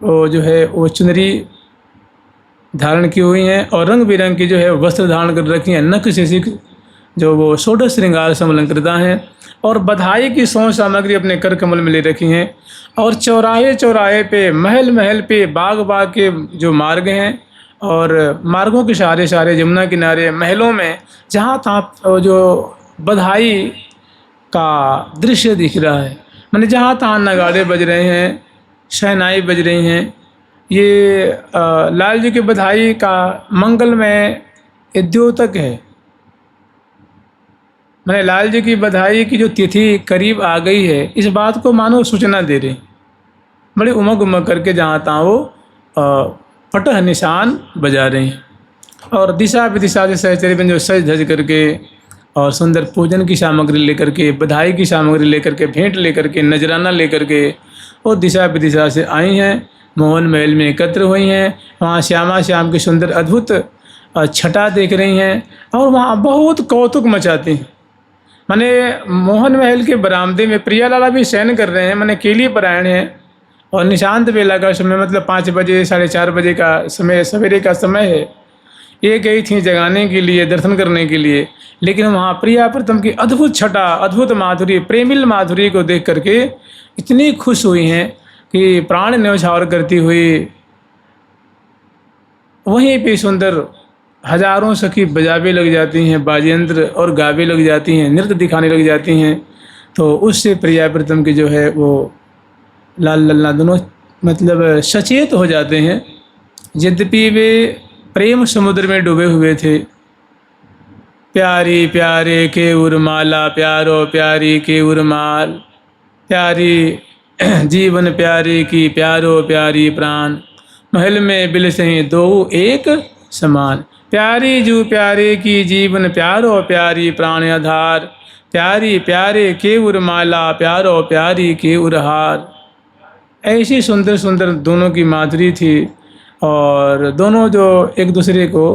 वो जो है वो चुनरी धारण की हुई हैं और रंग बिरंग की जो है वस्त्र धारण कर रखी हैं, नख से जो वो षोडश श्रृंगार समलंकृता हैं और बधाई की सौ सामग्री अपने कर कमल में ले रखी हैं। और चौराहे चौराहे पे, महल महल पे, बाग बाग के जो मार्ग हैं और मार्गों के सहारे सहारे यमुना किनारे महलों में जहाँ तहाँ जो बधाई का दृश्य दिख रहा है, मैंने जहाँ तहाँ नगाड़े बज रहे हैं, शहनाई बज रही हैं। ये लाल जी की बधाई का मंगलमय द्योतक है। मैंने लाल जी की बधाई की जो तिथि करीब आ गई है, इस बात को मानो सूचना दे रही, बड़ी उमग उमग करके जहाँ तहाँ वो फटह निशान बजा रही हैं। और दिशा विदिशा से सहचरी में जो सज धज करके और सुंदर पूजन की सामग्री लेकर के, बधाई की सामग्री लेकर के, भेंट लेकर के, नजराना लेकर के वो दिशा विदिशा से आई हैं, मोहन महल में एकत्र हुई हैं। वहाँ श्यामा श्याम की सुंदर अद्भुत छटा देख रही हैं और वहाँ बहुत कौतुक मचाती हैं। माने मोहन महल के बरामदे में प्रियालाला भी शयन कर रहे हैं, माने केली परायण हैं और निशांत बेला का समय, मतलब 5 बजे 4:30 बजे का समय, सवेरे का समय है। ये गई थी जगाने के लिए, दर्शन करने के लिए, लेकिन वहाँ प्रिया प्रथम की अद्भुत छटा, अद्भुत माधुरी, प्रेमिल माधुरी को देख करके इतनी खुश हुई हैं कि प्राण न्यौछावर करती हुई वहीं पे सुंदर हजारों सखी बजावे लग जाती हैं, बाजेंद्र और गावे लग जाती हैं, नृत्य दिखाने लग जाती हैं। तो उससे प्रिया प्रथम की जो है वो लाल लल्ला दोनों मतलब सचेत हो जाते हैं। यद्यपि वे प्रेम समुद्र में डूबे हुए थे। प्यारी प्यारे के उर्माला, प्यारो प्यारी के उर्माल, प्यारी जीवन प्यारे की, प्यारो प्यारी प्राण, महल में बिलसहीं दो एक समान, प्यारी जू प्यारे की, जीवन प्यारो प्यारी प्राण आधार, प्यारी प्यारे के उर्माला, प्यारो प्यारी के उरहार। ऐसी सुंदर सुंदर दोनों की माधुरी थी और दोनों जो एक दूसरे को,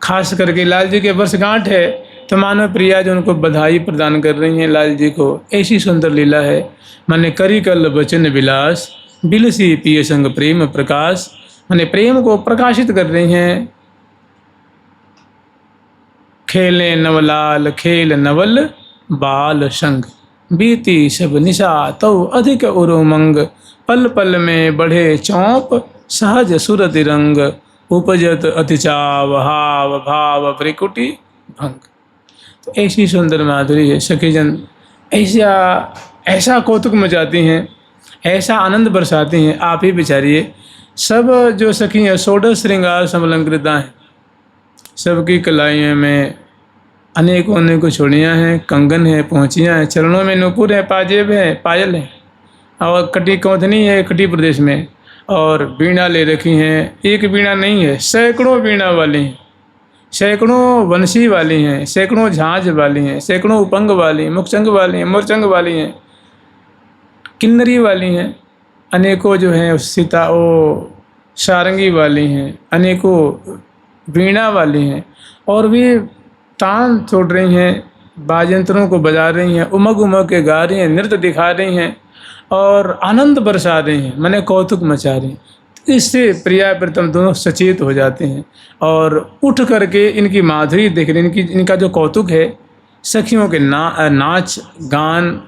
खास करके लाल जी के वर्षगांठ है तो मानो प्रिया जो उनको बधाई प्रदान कर रही हैं लाल जी को। ऐसी सुंदर लीला है। माने करी कल बचन विलास, बिलसी पिय संग प्रेम प्रकाश, माने प्रेम को प्रकाशित कर रही हैं। खेले नवलाल खेल नवल बाल संग, बीती सब निशा तो अधिक उरुमंग, पल पल में बढ़े चौंप सहज सुरत रंग, उपजत अतिचाव हाव भाव त्रिकुटी भंग। तो ऐसी सुंदर माधुरी है। सखीजन ऐसा कौतुक मचाती हैं, ऐसा आनंद बरसाती हैं। आप ही विचारिए, सब जो सखी हैं षोडश श्रृंगार समलंकृता हैं, सबकी कलाइयों में अनेकों अनेकों चूड़ियाँ हैं, कंगन है, पहुँचियाँ हैं, चरणों में नूपुर है, पाजेब है, पायल है और कटी कौंधनी है कटी प्रदेश में, और वीणा ले रखी हैं। एक वीणा नहीं है, सैकड़ों वीणा वाली हैं, सैकड़ों वंशी वाली हैं, सैकड़ों झांझ वाली हैं, सैकड़ों उपंग वाली हैं, मुखचंग वाली हैं, मोरचंग वाली हैं, किन्नरी वाली हैं, अनेकों जो हैं सीता ओ सारंगी वाली हैं, अनेकों वीणा वाली हैं और भी तान छोड़ रही हैं, बाजंत्रों को बजा रही हैं, उमग उमग के गा रही हैं, नृत्य दिखा रही हैं और आनंद बरसा रही हैं, मैंने कौतुक मचा रही हैं। इससे प्रिया प्रथम दोनों सचेत हो जाते हैं और उठ करके इनकी माधुरी देख रहे हैं, इनका जो कौतुक है, सखियों के नाच गान,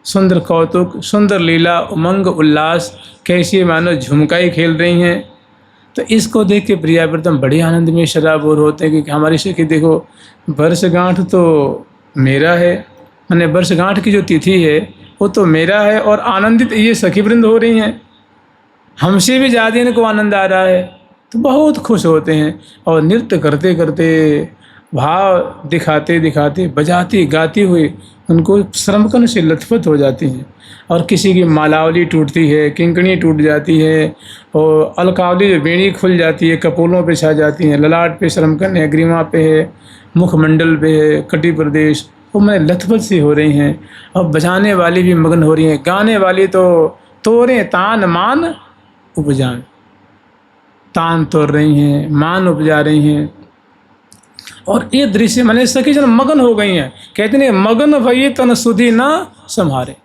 सुंदर कौतुक, सुंदर लीला, उमंग उल्लास, कैसी मानो झुमकाई खेल रही हैं। तो इसको देख के प्रिया प्रथम बड़े आनंद में शराबोर होते हैं कि हमारी सखी देखो, वर्षगांठ तो मेरा है, मैंने वर्षगांठ की जो तिथि है वो तो मेरा है और आनंदित ये सखी वृंद हो रही हैं, हमसे भी ज़्यादा इनको आनंद आ रहा है। तो बहुत खुश होते हैं और नृत्य करते करते, भाव दिखाते दिखाते, बजाती गाती हुई उनको श्रमकन से लथपथ हो जाती हैं। और किसी की मालावली टूटती है, किंकणी टूट जाती है और अलकावली जो बेड़ी खुल जाती है, कपोलों पे छा जाती हैं, ललाट पे श्रमकन है, ग्रीवा पे है, मुखमंडल पे है, कटी प्रदेश, वो मैं लथपथ सी हो रही हैं। और बजाने वाली भी मगन हो रही हैं, गाने वाली तो तोरे तान मान उपजान, तान तोड़ रही हैं, मान उपजा रही हैं। और ये दृश्य मैंने सखी जन मगन हो गई हैं। कहते हैं मगन भई तन सुधी ना संभारे,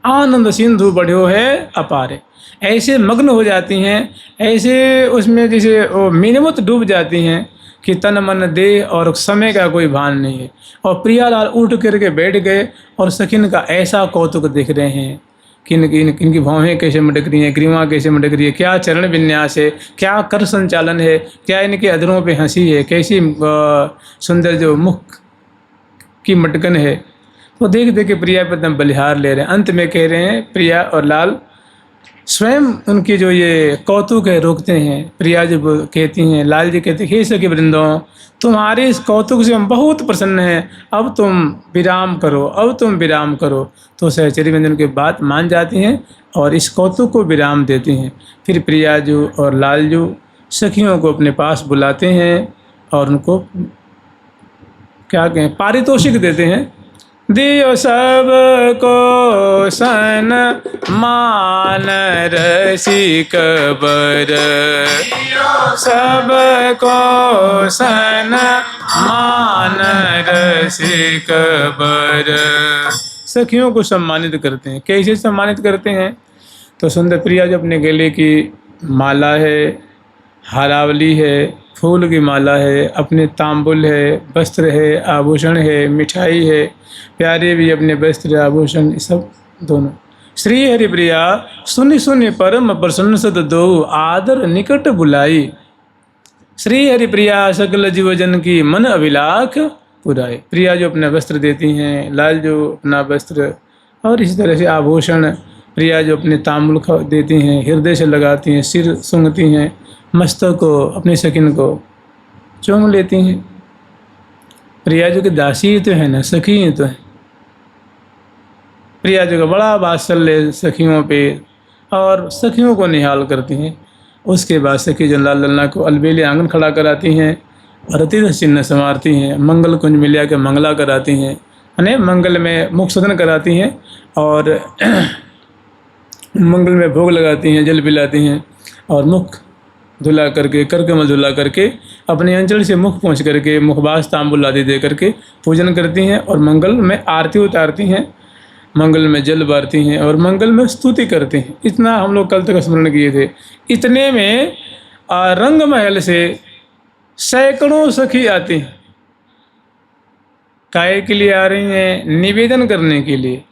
आनंद सिंधु बढ़्यो है अपारे। ऐसे मग्न हो जाती हैं, ऐसे उसमें जैसे वो मीनमत डूब जाती हैं कि तन मन देह और समय का कोई भान नहीं है। और प्रियालाल उठ करके बैठ गए और सखिन का ऐसा कौतुक देख रहे हैं, किनकी भौहें कैसे मटक रही हैं, ग्रीवा कैसे मटक रही है, क्या चरण विन्यास है, क्या कर संचालन है, क्या इनके अधरों पे हंसी है, कैसी सुंदर जो मुख की मटकन है। तो देख देख के प्रिया पे एकदम बलिहार ले रहे हैं। अंत में कह रहे हैं प्रिया और लाल स्वयं उनकी जो ये कौतुक है रोकते हैं। प्रिया जब कहती हैं, लाल जी कहते हैं, हे सखी वृंदों, तुम्हारे इस कौतुक से हम बहुत प्रसन्न हैं, अब तुम विराम करो, अब तुम विराम करो। तो सहचरी वृंद की बात मान जाती हैं और इस कौतुक को विराम देती हैं। फिर प्रिया जो और लाल जो सखियों को अपने पास बुलाते हैं और उनको क्या कहें, पारितोषिक देते हैं। दियो सब को सन मान रसिक बर, सब को सन मान रसिक बर। सखियों को सम्मानित करते हैं। कैसे सम्मानित करते हैं? तो सुंदर प्रिया जो अपने गले की माला है, हारावली है, फूल की माला है, अपने तांबुल है, वस्त्र है, आभूषण है, मिठाई है, प्यारे भी अपने वस्त्र आभूषण सब दोनों। श्री हरिप्रिया सुनि सुनि परम प्रसन्न सद दो, आदर निकट बुलाई। श्री हरिप्रिया सकल जीवजन की मन अभिलाख पुराए। प्रिया जो अपना वस्त्र देती हैं, लाल जो अपना वस्त्र, और इसी तरह से आभूषण। प्रिया जो अपने तांबुल देती हैं, हृदय से लगाती हैं, सिर सूंघती हैं, मस्तक को अपनी सखिन को चूम लेती हैं। प्रिया जो कि दासी तो है ना, सखी तो है। प्रिया जो का बड़ा वात्सल्य सखियों पे और सखियों को निहाल करती हैं। उसके बाद सखी जो लाल लल्ला को अलबेले आंगन खड़ा कराती हैं, रति चिन्ह संवारती हैं, मंगल कुंज मिलिया के मंगला कराती हैं, यानी मंगल में मुख सदन कराती हैं और मंगल में भोग लगाती हैं, जल पिलाती हैं और मुख धुला करके, करकमल धुला करके, अपने अंचल से मुख पहुँच करके मुखबास तांबुल आदि दे करके पूजन करती हैं और मंगल में आरती उतारती हैं, मंगल में जल बारती हैं और मंगल में स्तुति करती हैं। इतना हम लोग कल तक स्मरण किए थे। इतने में रंग महल से सैकड़ों सखी आती हैं। काय के लिए आ रही हैं? निवेदन करने के लिए।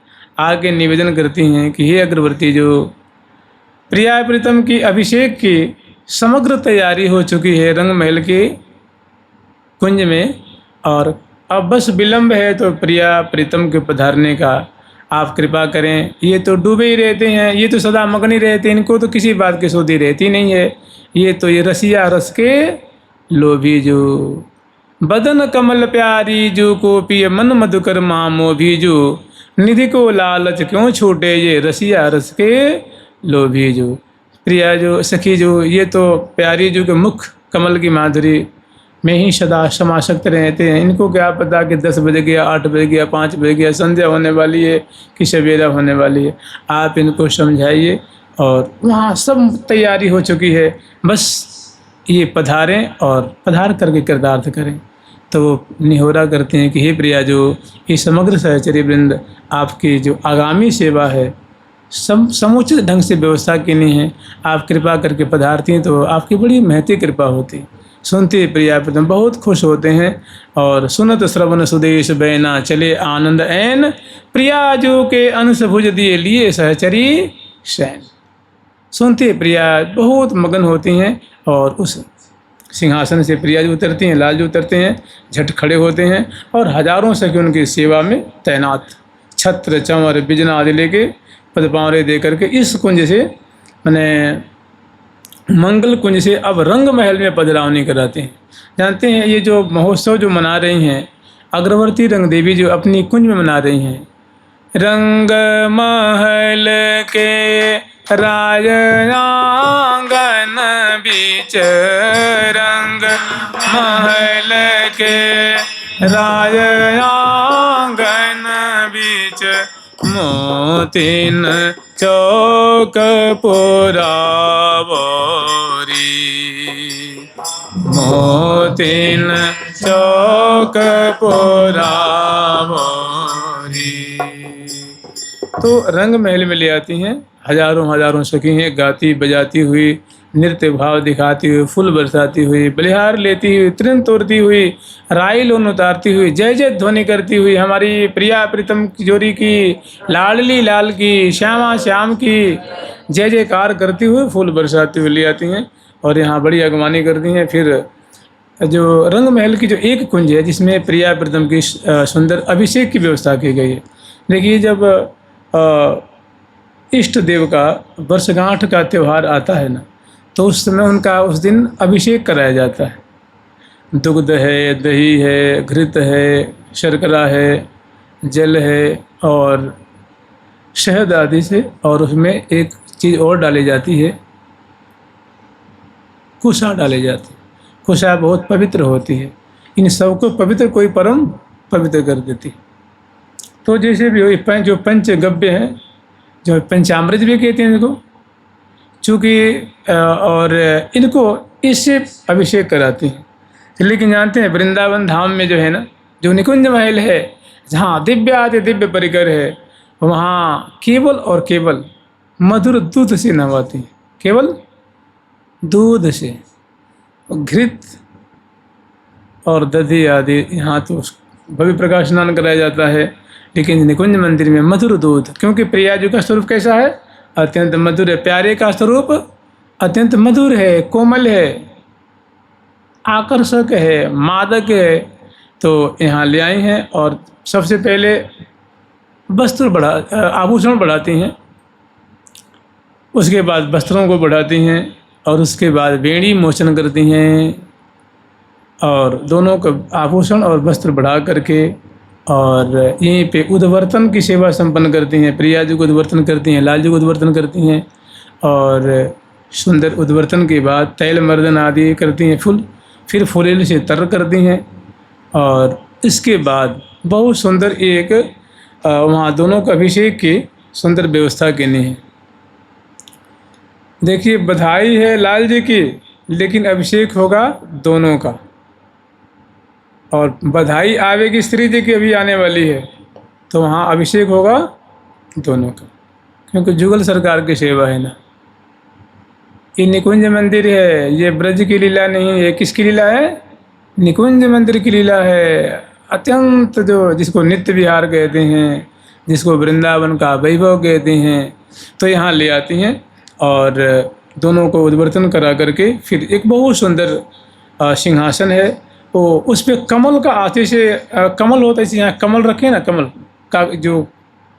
आके निवेदन करती हैं कि हे अग्रवर्ती, जो प्रिया प्रीतम की अभिषेक की समग्र तैयारी हो चुकी है रंग महल के कुंज में, और अब बस विलंब है तो प्रिया प्रीतम के पधारने का आप कृपा करें। ये तो डूबे ही रहते हैं, ये तो सदा मगन ही रहते हैं, इनको तो किसी बात की सोधी रहती नहीं है। ये तो ये रसिया रस के लोभी जो, बदन कमल प्यारी जो को पिय मन मधुकर मामो भी जो, निधि को लालच क्यों छूटे ये रसिया रस के लोभी जो। प्रिया जो सखी जो, ये तो प्यारी जो के मुख कमल की माधुरी में ही सदा समासक्त रहते हैं। इनको क्या पता कि 10 बज गया, 8 बज गया, 5 बज गया, संध्या होने वाली है कि सवेरा होने वाली है। आप इनको समझाइए और वहाँ सब तैयारी हो चुकी है, बस ये पधारें और पधार करके कृतार्थ करें। तो वो निहोरा करते हैं कि हे प्रिया, जो ये समग्र सहचरी वृंद आपकी जो आगामी सेवा है समुचित ढंग से व्यवस्था की नहीं है, आप कृपा करके पधारती हैं तो आपकी बड़ी महती कृपा होती। सुनते प्रिया प्रीतम बहुत खुश होते हैं और सुनत श्रवण सुदेश बैना चले आनंद ऐन, प्रिया जो के अंश भुज दिए लिए सहचरी शैन। सुनते प्रिया बहुत मगन होती हैं और उस सिंहासन से प्रिया जो उतरती हैं, लाल जो उतरते हैं, झट खड़े होते हैं और हजारों सखी उनकी सेवा में तैनात, छत्र चंवर बिजना आदि लेके पदपावरे दे करके इस कुंज से मैंने मंगल कुंज से अब रंग महल में पधरावनी कराते हैं। जानते हैं ये जो महोत्सव जो मना रही हैं अग्रवर्ती रंग देवी जो अपनी कुंज में मना रही हैं, रंग महल के राज आंगन बीच, रंग महल के राज आंगन बीच, मोतिन चौक पुरावोरी, मोतिन चौक पुरावोरी। तो रंग महल में ले आती हैं। हजारों हजारों सखी हैं, गाती बजाती हुई, नृत्य भाव दिखाती हुई, फूल बरसाती हुई, बलिहार लेती हुई, तृण तोड़ती हुई, राई लोन उतारती हुई, जय जय ध्वनि करती हुई, हमारी प्रिया प्रीतम जोरी की, लाडली लाल की, श्यामा श्याम की जय जयकार करती हुई फूल बरसाती हुई ले आती हैं और यहाँ बड़ी अगवानी करती हैं। फिर जो रंग महल की जो एक कुंज है जिसमें प्रिया प्रीतम की सुंदर अभिषेक की व्यवस्था की गई है। देखिए, जब इष्ट देव का वर्षगांठ का त्यौहार आता है ना, तो उस समय उनका उस दिन अभिषेक कराया जाता है। दुग्ध है, दही है, घृत है, शर्करा है, जल है और शहद आदि से, और उसमें एक चीज़ और डाली जाती है, कुशा डाली जाती है। कुशा बहुत पवित्र होती है। इन सबको पवित्र कोई परम पवित्र कर देती है। तो जैसे भी हो, जो पंचगव्य हैं, जो पंचामृत भी कहते हैं इनको, चूँकि और इनको इससे अभिषेक कराती हैं। लेकिन जानते हैं वृंदावन धाम में जो है ना, जो निकुंज महल है, जहाँ दिव्य आदि दिव्य परिकर है, वहाँ केवल और केवल मधुर दूध से नहवाती हैं। केवल दूध से, घृत और दधी आदि यहाँ तो भव्य प्रकाश स्नान कराया जाता है। लेकिन निकुंज मंदिर में मधुर दूध, क्योंकि प्रिया जी का स्वरूप कैसा है? अत्यंत मधुर है। प्यारे का स्वरूप अत्यंत मधुर है, कोमल है, आकर्षक है, मादक है। तो यहाँ ले आई हैं और सबसे पहले आभूषण बढ़ाती हैं, उसके बाद वस्त्रों को बढ़ाती हैं और उसके बाद वेणी मोचन करती हैं और दोनों को आभूषण और वस्त्र बढ़ा करके और यहीं पे उद्वर्तन की सेवा संपन्न करती हैं। प्रिया जी को उद्वर्तन करती हैं, लाल जी को उद्वर्तन करती हैं और सुंदर उद्वर्तन के बाद तैल मर्दन आदि करती हैं, फिर फुलेल से तर करती हैं और इसके बाद बहुत सुंदर एक वहाँ दोनों का अभिषेक की सुंदर व्यवस्था करनी है। देखिए, बधाई है लाल जी की, लेकिन अभिषेक होगा दोनों का। और बधाई आवेगी श्री जी की, अभी आने वाली है, तो वहाँ अभिषेक होगा दोनों का, क्योंकि जुगल सरकार की सेवा है ना। ये निकुंज मंदिर है, ये ब्रज की लीला नहीं है। किसकी लीला है? निकुंज मंदिर की लीला है। अत्यंत जो जिसको नित्य विहार कहते हैं, जिसको वृंदावन का वैभव कहते हैं, तो यहाँ ले आती हैं और दोनों को उद्वर्तन करा करके फिर एक बहुत सुंदर सिंहासन है, वो उस पर कमल का आते से कमल होता है, यहाँ कमल रखे ना, कमल का जो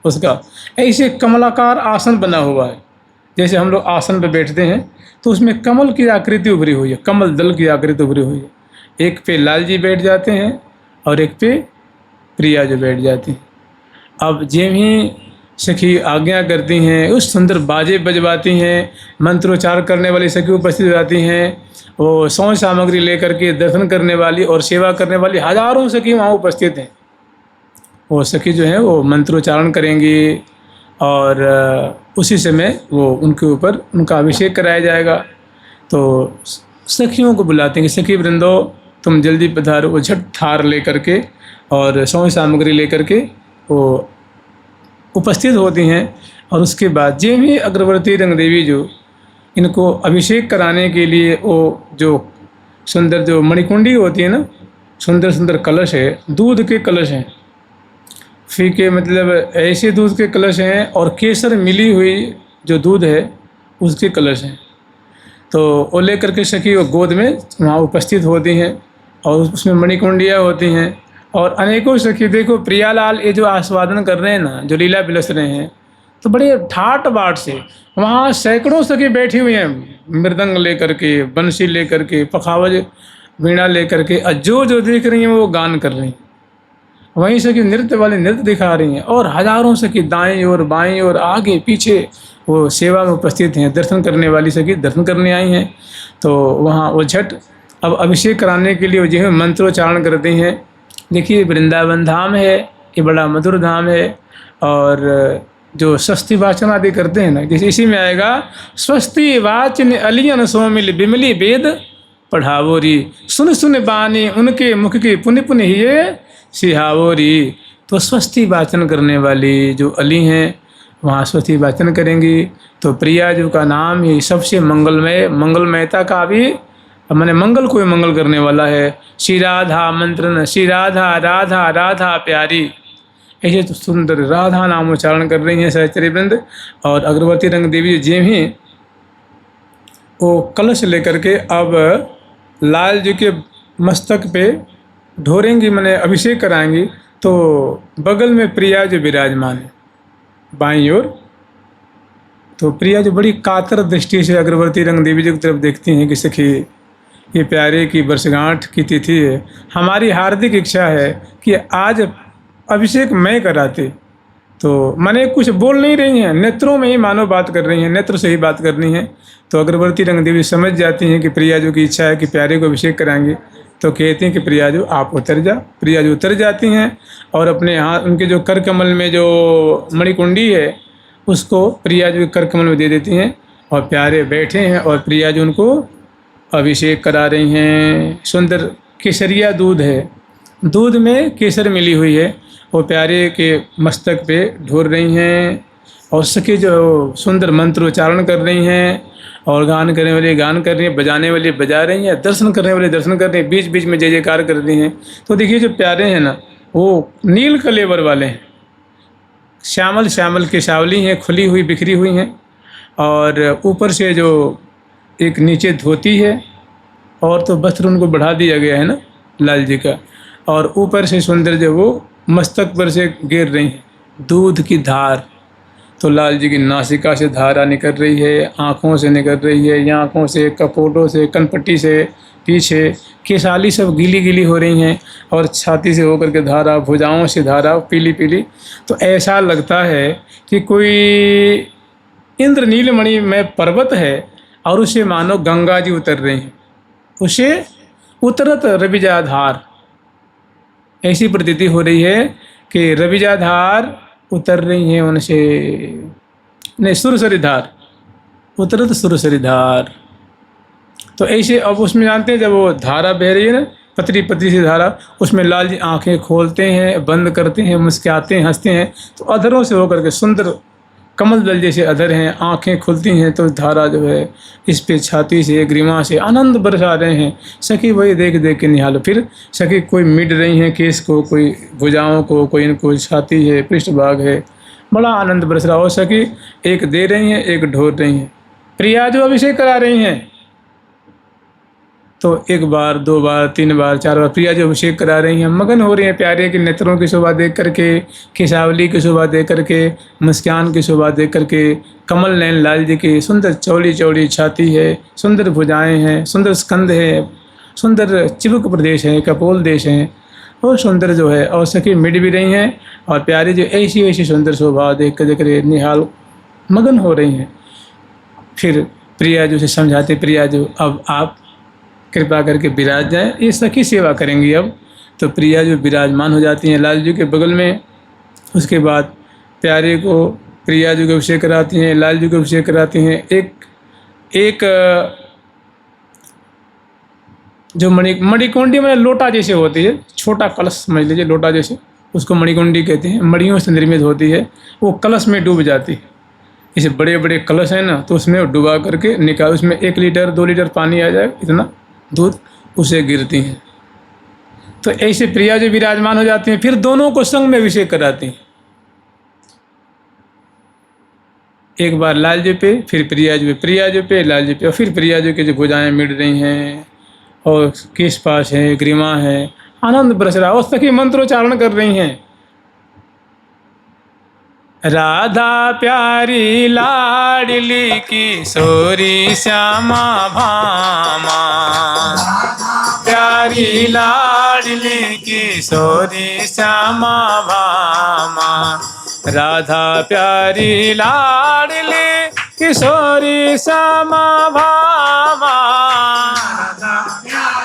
उसका ऐसे कमलाकार आसन बना हुआ है। जैसे हम लोग आसन पे बैठते हैं तो उसमें कमल की आकृति उभरी हुई है, कमल दल की आकृति उभरी हुई है। एक पे लाल जी बैठ जाते हैं और एक पे प्रिया जी बैठ जाती हैं। अब जे ही सखी आज्ञा करती हैं, उस सुंदर बाजे बजवाती हैं, मंत्रोच्चार करने वाली सखी उपस्थित हो जाती हैं। वो सौंज सामग्री लेकर के दर्शन करने वाली और सेवा करने वाली हजारों सखी वहाँ उपस्थित हैं। वो सखी जो है वो मंत्रोच्चारण करेंगी और उसी समय वो उनके ऊपर उनका अभिषेक कराया जाएगा। तो सखियों को बुलाते हैं कि सखी वृंदो तुम जल्दी पधारो। वो झट थार लेकर के और सौंज सामग्री लेकर के वो उपस्थित होती हैं। और उसके बाद जे भी अग्रवर्ती रंग देवी जो इनको अभिषेक कराने के लिए वो जो सुंदर जो मणिकुंडी होती है ना, सुंदर सुंदर कलश है, दूध के कलश हैं, फीके मतलब ऐसे दूध के कलश हैं और केसर मिली हुई जो दूध है उसके कलश हैं। तो वो लेकर के सखी वो गोद में वहाँ उपस्थित होती हैं और उसमें मणिकुंडियाँ होती हैं और अनेकों सखी। देखो प्रियालाल ये जो आस्वादन कर रहे हैं ना, जो लीला बिलस रहे हैं, तो बड़े ठाट बाट से वहाँ सैकड़ों सखी बैठी हुई हैं, मृदंग लेकर के, बंसी लेकर के, पखावज वीणा लेकर के, जो देख रही हैं वो गान कर रही हैं। वहीं सखी नृत्य वाले नृत्य दिखा रही हैं और हजारों सखी दाएं और बाएं और आगे पीछे वो सेवा में उपस्थित हैं। दर्शन करने वाली सखी दर्शन करने आई हैं। तो वहाँ वो झट अब अभिषेक कराने के लिए वो जो है मंत्रोच्चारण करते हैं। देखिए, वृंदावन धाम है, ये बड़ा मधुर धाम है। और जो स्वस्ति वाचन आदि करते हैं ना, जैसे इसी में आएगा स्वस्ति वाचन अलियन सोमिल बिमली वेद पढ़ावोरी, सुन सुन बानी उनके मुख की पुण्य पुण्य ये सिहावोरी। तो स्वस्ति वाचन करने वाली जो अली हैं वहाँ स्वस्ति वाचन करेंगी। तो प्रिया जी का नाम ही सबसे मंगलमय, मंगलमयता का भी मैंने मंगल कोई मंगल करने वाला है। श्री राधा मंत्रन, श्री राधा राधा राधा प्यारी, ऐसे तो सुंदर राधा नाम उच्चारण कर रही हैं सहचरी वृंद। और अग्रवर्ती रंग देवी जी भी वो कलश लेकर के अब लाल जी के मस्तक पे ढोरेंगी, मैंने अभिषेक कराएंगी। तो बगल में प्रिया जी विराजमान है बाईं ओर। तो प्रिया जी बड़ी कातर दृष्टि से अग्रवर्ती रंग देवी जी की तरफ देखती हैं कि सखी ये प्यारे की वर्षगांठ की तिथि है, हमारी हार्दिक इच्छा है कि आज अभिषेक मैं कराते। तो मैंने कुछ बोल नहीं रही हैं, नेत्रों में ही मानो बात कर रही हैं, नेत्र से ही बात करनी है। तो अग्रवर्ती रंग देवी समझ जाती हैं कि प्रिया जी की इच्छा है कि प्यारे को अभिषेक कराएंगे। तो कहती हैं कि प्रिया जी आप उतर जा। प्रिया जी उतर जाती हैं और अपने हाथ, उनके जो कर कमल में जो मणिकुंडी है उसको प्रिया जी के कर कमल में दे देती हैं। और प्यारे बैठे हैं और प्रिया जी उनको अभिषेक करा रही हैं। सुंदर केसरिया दूध है, दूध में केसर मिली हुई है, वो प्यारे के मस्तक पे ढोर रही हैं। और सखी जो सुंदर मंत्रोच्चारण कर रही हैं, और गान करने वाले गान कर रही हैं, बजाने वाले बजा रही हैं, दर्शन करने वाले दर्शन कर रही हैं, बीच बीच में जय जयकार कर रही हैं। तो देखिए जो प्यारे हैं ना वो नील कलेवर वाले हैं, श्यामल श्यामल केशावली हैं, खुली हुई बिखरी हुई हैं। और ऊपर से जो एक नीचे धोती है और तो वस्त्र उनको बढ़ा दिया गया है ना लाल जी का। और ऊपर से सुंदर जो वो मस्तक पर से गिर रही हैं दूध की धार। तो लाल जी की नासिका से धारा निकल रही है, आँखों से निकल रही है, या आँखों से, कपोटों से, कनपट्टी से, पीछे केसाली सब गीली गीली हो रही हैं। और छाती से होकर के धारा, भुजाओं से धारा पीली पीली। तो ऐसा लगता है कि कोई इंद्रनीलमणि में पर्वत है और उसे मानो गंगा जी उतर रही हैं, उसे उतरत रविजाधार। ऐसी प्रतीति हो रही है कि रविजाधार उतर रही हैं उनसे, नहीं सुरसरी धार, उतरत सुरसरी धार। तो ऐसे अब उसमें जानते हैं जब वो धारा बह रही है ना, पतली पतली सी धारा, उसमें लाल जी आंखें खोलते हैं, बंद करते हैं, मुस्कुराते हैं, हंसते हैं। तो अधरों से होकर के सुंदर कमल दल जैसे अधर हैं, आंखें खुलती हैं। तो धारा जो है इस पे छाती से, ग्रीवा से आनंद बरसा रहे हैं। सखी वही देख देख के निहालो। फिर सखी कोई मिड रही हैं केस को, कोई भुजाओं को, कोई इनको छाती है, पृष्ठभाग है, बड़ा आनंद बरस रहा हो। सखी एक दे रही हैं, एक ढोर रही हैं। प्रिया जो अभिषेक करा रही हैं, तो एक बार, दो बार, तीन बार, चार बार प्रिया जो अभिषेक करा रही हैं, मगन हो रही हैं प्यारे के नेत्रों की शोभा देख करके, केशावली की शोभा देख करके, मुस्कान की शोभा देख करके। कमल नयन लाल जी की सुंदर चौड़ी चौड़ी छाती है, सुंदर भुजाएं हैं, सुंदर स्कंद है, सुंदर चिबुक प्रदेश है, कपोल देश हैं, और सुंदर जो है। और सखी मिट भी रही हैं और प्यारी जो ऐसी ऐसी सुंदर शोभा देख कर निहाल मगन हो रही हैं। फिर प्रिया जो से समझाते, प्रिया जो अब आप कृपा करके विराज जाएं, ये सखी सेवा करेंगी अब। तो प्रिया जो विराजमान हो जाती हैं लाल जी के बगल में। उसके बाद प्यारे को प्रिया जी को अभिषेक कराती हैं, लाल जी को अभिषेक कराती हैं। एक जो मणिकुंडी में लोटा जैसे होती है, छोटा कलश समझ लीजिए, लोटा जैसे, उसको मणिकुंडी कहते हैं, मणियों से निर्मित होती है। वो कलश में डूब जाती है। जैसे बड़े बड़े कलश हैं ना, तो उसमें डुबा करके निकाल, उसमें 1 लीटर 2 लीटर पानी आ जाए, इतना दूध, उसे गिरती हैं। तो ऐसे प्रिया जी विराजमान हो जाती हैं। फिर दोनों को संग में अभिषेक कराती हैं, एक बार लाल जी पे, फिर प्रिया जी पे, प्रिया जी पे, लाल जी पे। और फिर प्रिया जी की जो भुजाएं मिट रही हैं और केश पाश है, ग्रीवा है, आनंद बरस रहा। और सखी मंत्रोच्चारण कर रही हैं, राधा प्यारी लाडली किशोरी श्यामा भामा, प्यारी लाडली किशोरी श्यामा भामा, राधा प्यारी लाडली किशोरी श्यामा भामा,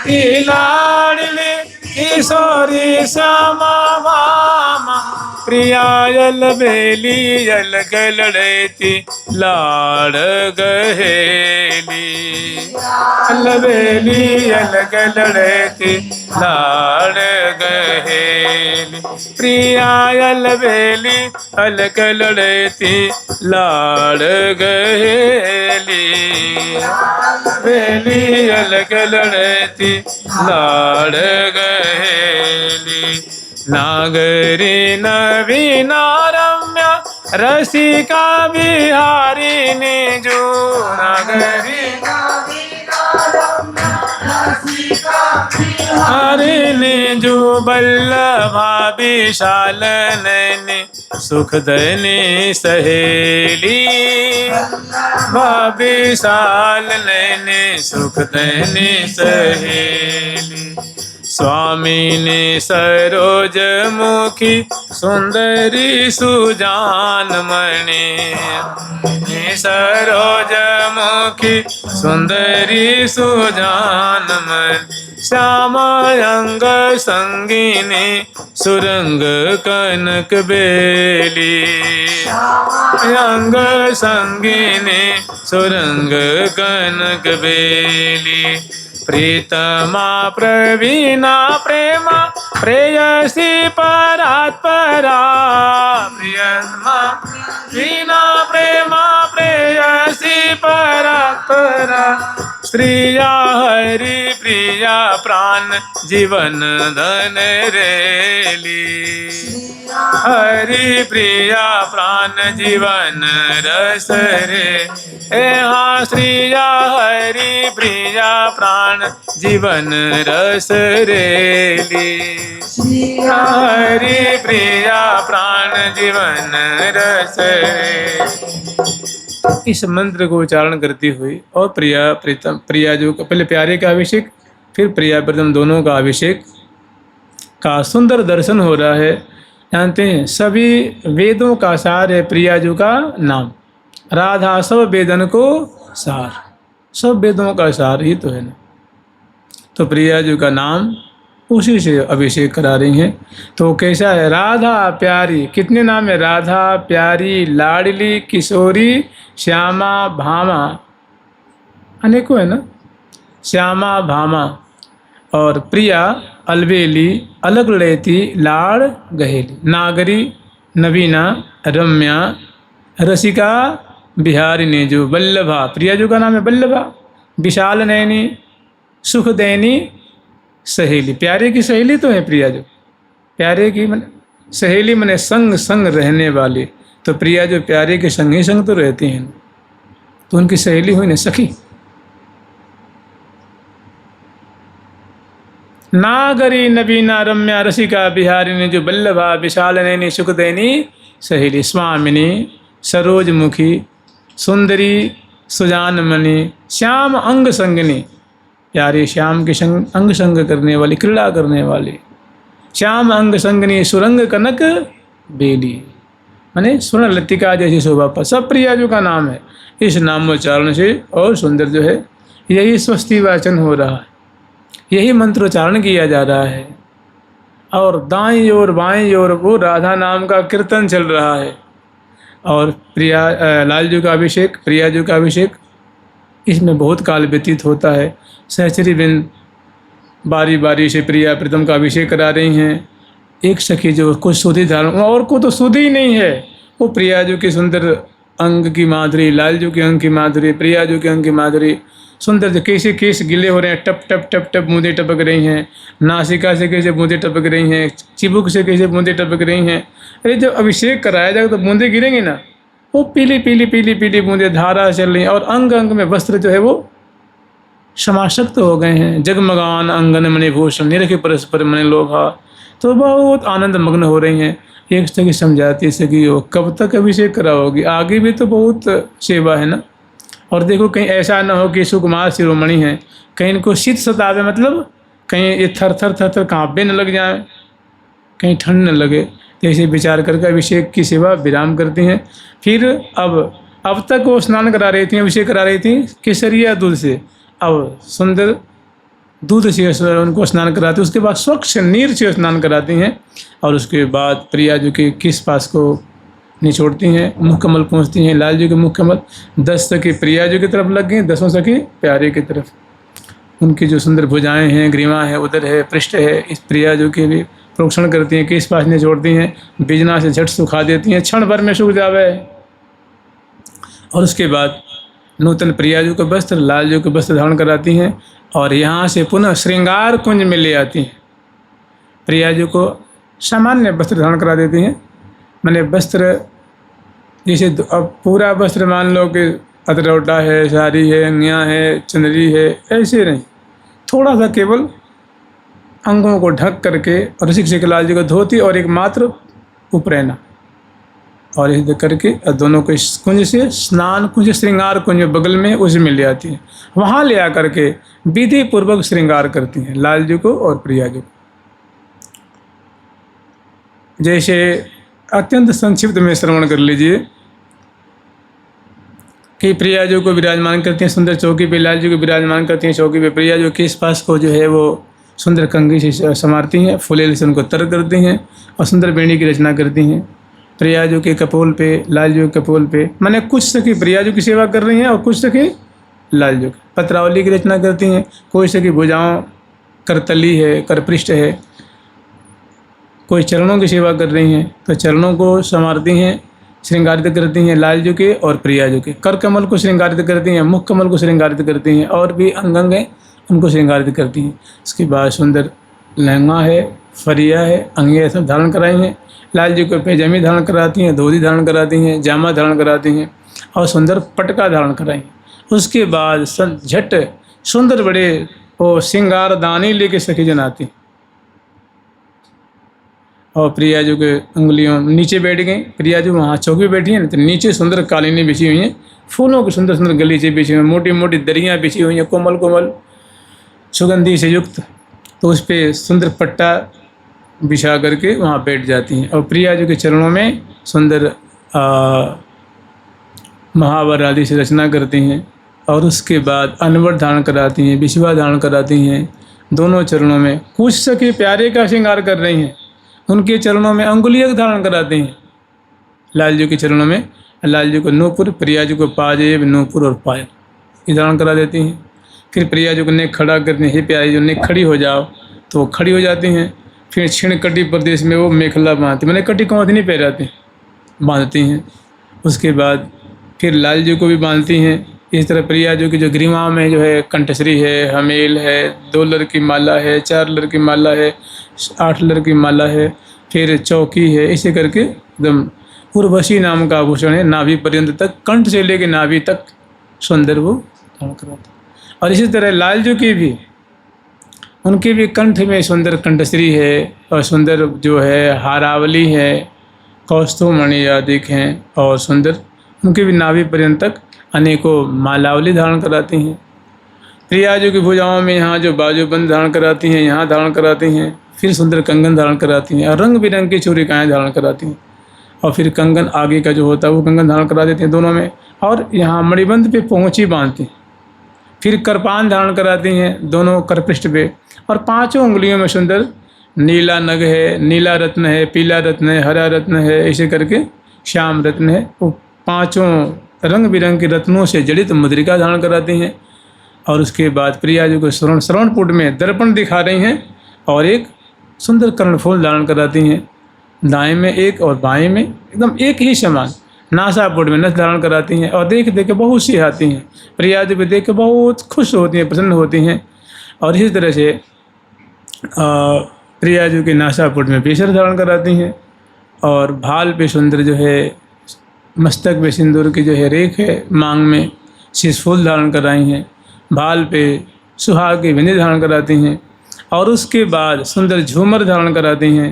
प्यारी लाडली किशोरी श्यामा भामा, प्रिया यल बेली यल गलड़ती लाड़ गहेली, यल बेली यल गलड़ती लाड़ गहेली। गहेली। प्रिया अलबेली अलग लड़ती लाड़ गहेली। बेली अलग लड़ती लाड़ गहेली। नागरी नवीना रम्या रसिका बिहारिणी जो। नागरी हरिणी जो बल्लभा विशाल नैनी सुखदनी सहेली। विशाल नैनी सुखदनी सहेली। स्वामिनी सरोज मुखी सुंदरी सुजान मणि। सरोज मुखी सुंदरी सुजान मणि। श्याम अंग संगिनी सुरंग कनक बेली। अंग संगिनी सुरंग कनक बेली। प्रीतमा प्रवीणा प्रेमा प्रेयसी परात्परा। प्रियतमा प्रवीणा प्रेमा प्रेयसी परात्परा। स्त्रिया हरि प्रिया प्राण जीवन धन रेली। हरि प्रिया प्राण जीवन रस रे। हाँ श्रिया हरि प्रिया प्राण जीवन रस रेली। हरि प्रिया प्राण जीवन रस रे। इस मंत्र को उच्चारण करती हुई और प्रिया प्रीतम प्रिया जो पहले प्यारे का अभिषेक फिर प्रिया प्रीतम दोनों का अभिषेक का सुंदर दर्शन हो रहा है। जानते हैं सभी वेदों का सार है प्रियाजू का नाम। राधा सब वेदन को सार, सब वेदों का सार ही तो है ना। तो प्रियाजू का नाम उसी से अभिषेक करा रही हैं। तो कैसा है? राधा प्यारी, कितने नाम है? राधा प्यारी, लाडली, किशोरी, श्यामा, भामा, अनेकों है ना। श्यामा, भामा और प्रिया, अलबेली, अलग लेती, लाड़, गहेली, नागरी, नवीना, रम्या, रसिका, बिहारिणी जो बल्लभा। प्रिया जो का नाम है बल्लभा। विशाल नैनी, सुखदैनी, सहेली। प्यारे की सहेली तो है प्रिया जो। प्यारे की मन सहेली मने संग संग रहने वाली। तो प्रिया जो प्यारे के संग ही संग तो रहती हैं, तो उनकी सहेली हुई ना सखी। नागरी, नवीना, रम्या, रसिका, बिहारिणी जो बल्लभा, विशाल नैनी, सुखदैनी, सहेली। स्वामिनी, सरोजमुखी, सुंदरी, सुजानमणि, श्याम अंग संगनी, प्यारे श्याम के संग अंग संग करने वाली, क्रीड़ा करने वाली। श्याम अंग संगनी, सुरंग कनक बेली, माने स्वर्ण लतिका जैसी शोभा पर। सब प्रियाजू का नाम है। इस नामोच्चारण से और सुंदर जो है यही स्वस्ति वाचन हो रहा है, यही मंत्रोच्चारण किया जा रहा है। और दाईं ओर बाईं ओर वो राधा नाम का कीर्तन चल रहा है। और प्रिया लालजू का अभिषेक, प्रियाजू का अभिषेक, इसमें बहुत काल व्यतीत होता है। सहचरी बिंद बारी बारी से प्रिया प्रीतम का अभिषेक करा रही हैं। एक सखी जो कुछ सुधी धारण, और को तो सुधी ही नहीं है। वो प्रियाजू के सुंदर अंग की माधुरी, लालजू के अंग की माधुरी, प्रियाजू के अंग की माधुरी, सुंदर जो कैसे केस गिले हो रहे हैं, टप टप टप टप बूंदें टपक रही हैं। नासिका से कैसे बूंदें टपक रही हैं, चिबुक से कैसे बूंदें टपक रही हैं। अरे जब अभिषेक कराया जाएगा तो बूंदें गिरेंगी ना। वो पीली पीली पीली पीली बूंदें धारा चल रही हैं। और अंग अंग में वस्त्र जो है वो समाशक्त हो गए हैं। जगमगान अंगन मणि भूषण निरखे परस्पर मणि लोभा। तो बहुत आनंद मग्न हो रही हैं। एक सखी समझाती है सखी हो कब तक अभिषेक कराओगी, आगे भी तो बहुत सेवा है ना। और देखो कहीं ऐसा ना हो कि सुकुमार शिरोमणि हैं, कहीं इनको शीत सतावे, मतलब कहीं ये थर थर थर थर कांपने न लग जाए, कहीं ठंड न लगे। तो ऐसे विचार करके अभिषेक की सेवा विराम करती हैं। फिर अब तक वो स्नान करा रही थी, अभिषेक करा रही थी केसरिया दूध से। अब सुंदर दूध से उनको स्नान कराती, उसके बाद स्वच्छ नीर से स्नान कराती हैं। और उसके बाद प्रिया जी के किस पास को निचोड़ती हैं, मुख कमल पहुँचती हैं। लाल जी के मुख कमल 10 सखी प्रिया जी की तरफ लग गई, 10 सखी प्यारे की तरफ। उनकी जो सुंदर भुजाएं हैं, ग्रीवा है, उदर है, पृष्ठ है, इस प्रिया जी के भी प्रोक्षण करती हैं, केश पासने छोड़ती हैं, बिजना से झट सुखा देती हैं, क्षण भर में सूख जावे। और उसके बाद नूतन प्रियाजू के वस्त्र, लालजू के वस्त्र धारण कराती हैं और यहाँ से पुनः श्रृंगार कुंज में ले आती हैं। प्रियाजू को सामान्य वस्त्र धारण करा देती हैं, मैंने वस्त्र जैसे अब पूरा वस्त्र मान लो कि अतरौटा है, साड़ी है, अंगिया है, चंदरी है, ऐसे नहीं, थोड़ा सा केवल अंगों को ढक करके और ऋषिक शेखलाल जी को धोती और एक मात्र उपरैना और इस करके दोनों को इस कुंज से स्नान कुंज श्रृंगार कुंज बगल में उसमें ले आती हैं। वहाँ ले आकर के विधि पूर्वक श्रृंगार करती हैं लालजू को और प्रियाजू को। जैसे अत्यंत संक्षिप्त में श्रवण कर लीजिए कि प्रियाजू को विराजमान करती हैं सुंदर चौकी पे, लालजू को विराजमान करती हैं चौकी पे। प्रियाजू के पास को जो है वो सुंदर कंघी से संवारती हैं, फुलेल से उनको तर करती हैं और सुंदर बेणी की रचना करती हैं। प्रियाजू के कपोल पे, लालजू के कपोल पे, मैंने कुछ सखी प्रियाजू की सेवा कर रही हैं और कुछ सखी लालजू की। पत्रावली की रचना करती हैं, कोई सखी भुजाओं करतली है, करपृष्ठ है, कोई चरणों की सेवा कर रही हैं तो चरणों को संवारती हैं, श्रृंगारित करती हैं लालजू के और प्रियाजू के। कर कमल को श्रृंगारित करती हैं, मुख कमल को श्रृंगारित करती हैं और भी अंग अंग हैं उनको श्रृंगारित करती हैं। इसके बाद सुंदर लहंगा है, फरिया है, अंगिया सब धारण कराई हैं। लालजू को पैजामी धारण कराती हैं, धोती धारण कराती हैं, जामा धारण कराती हैं और सुंदर पटका धारण कराई। उसके बाद झट सुंदर बड़े वो श्रृंगार दानी लेके सखी जन आती और प्रियाजू के उंगलियों नीचे बैठ गई। प्रियाजू वहाँ चौकी बैठी हैं तो नीचे सुंदर कालीनें बिछी हुई हैं, फूलों की सुंदर सुंदर गलीचे बिछी हुई हैं, मोटी मोटी दरियाँ बिछी हुई हैं कोमल कोमल सुगंधी से युक्त। तो उस पर सुंदर पट्टा बिछा करके वहाँ बैठ जाती हैं और प्रियाजू के चरणों में सुंदर महावर आदि से रचना करती हैं और उसके बाद अनवर धारण कराती हैं, बिछुआ धारण कराती हैं। दोनों चरणों में कुछ सखी प्यारे का श्रृंगार कर रही हैं, उनके चरणों में अंगुलियक धारण कराती हैं। लालजू के चरणों में लालजू को नूपुर, प्रियाजू को पाजेब, नूपुर और पायल ये धारण करा देती हैं। फिर प्रियाजू को नेक खड़ा करती हैं, हे प्यारी जो नेक खड़ी हो जाओ, तो वो खड़ी हो जाती हैं। फिर क्षीण कटी प्रदेश में वो मेखला बांधती, मैंने कटी कौंधनी नहीं पहराती, बांधती हैं। उसके बाद फिर लालजू को भी बांधती हैं। इस तरह प्रियाजू की जो ग्रीवा में जो है कंठश्री है, हमेल है, 2 लर की माला है, 4 लर की माला है, 8 लर की माला है, फिर चौकी है, इसे करके एकदम उर्वशी नाम का आभूषण है, नाभि पर्यंत तक, कंठ से लेकर नाभि तक सुंदर वो धारण कराता। और इसी तरह लालजू की भी, उनके भी कंठ में सुंदर कंठश्री है और सुंदर जो है हारावली है, कौस्तुभमणि आदि हैं और सुंदर उनके भी नाभि पर्यंत तक अनेकों मालावली धारण कराती हैं। प्रियाजू की भुजाओं में यहाँ जो बाजूबंद धारण कराती हैं, यहाँ धारण कराती हैं। फिर सुंदर कंगन धारण कराती हैं और रंग बिरंग की चूड़िकाएँ धारण कराती हैं और फिर कंगन आगे का जो होता है वो कंगन धारण करा देती हैं दोनों में। और यहाँ मणिबंध पे पहुँची बांधती हैं। फिर करपान धारण कराती हैं दोनों करपृष्ठ पे और 5 उंगलियों में सुंदर नीला नग है, नीला रत्न है, पीला रत्न है, हरा रत्न है, ऐसे करके श्याम रत्न है। वो 5 रंग बिरंग के रत्नों से जड़ित मुद्रिका धारण कराती हैं। और उसके बाद प्रियाजू को श्रवणपुट में दर्पण दिखा रही हैं और एक सुंदर कर्णफूल धारण कराती हैं, दाएं में एक और बाएं में एकदम एक ही समान। नासापुट में नथ धारण कराती हैं और देख देख के बहुत सी आती हैं। प्रियाजू को देख के बहुत खुश होती हैं, प्रसन्न होती हैं। और इसी तरह से प्रियाजू के नासापुट में पेशर धारण कराती हैं और भाल पे सुंदर जो है मस्तक में सिंदूर की जो है रेख है, मांग में शीशफूल धारण कराई हैं, भाल पे सुहाग की बिंदी धारण कराती हैं और उसके बाद सुंदर झूमर धारण कराती हैं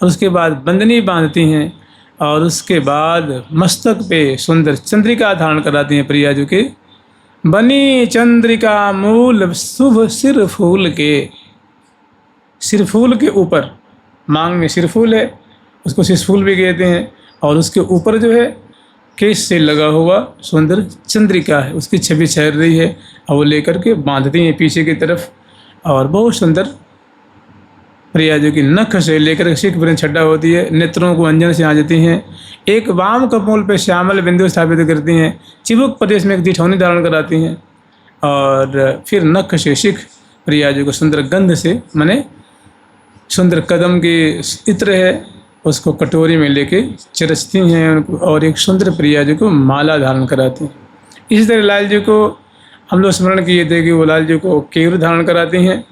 और उसके बाद बंदनी बांधती हैं और उसके बाद मस्तक पे सुंदर चंद्रिका धारण कराती हैं। प्रियाजू के बनी चंद्रिका मूल शुभ सिर फूल के, सिरफूल के ऊपर, मांग में सिरफूल है उसको सिरफूल भी कहते हैं और उसके ऊपर जो है केश से लगा हुआ सुंदर चंद्रिका है, उसकी छवि छहर रही है और वो लेकर के बांधती हैं पीछे की तरफ। और बहुत सुंदर प्रियाजू की नख से लेकर शिख पर्यंत छड्डा होती है, नेत्रों को अंजन से आजती हैं। एक वाम कपोल पे श्यामल बिंदु स्थापित करती हैं, चिबुक प्रदेश में एक दिठौनी धारण कराती हैं और फिर नख से शिख प्रियाजू को सुंदर गंध से माने सुंदर कदम की इत्र है, उसको कटोरी में लेके चरसती हैं उनको, और एक सुंदर प्रिया जी को माला धारण कराती हैं। इसी तरह लाल जी को हम लोग स्मरण किए थे कि वो लाल जी को केवल धारण कराती हैं।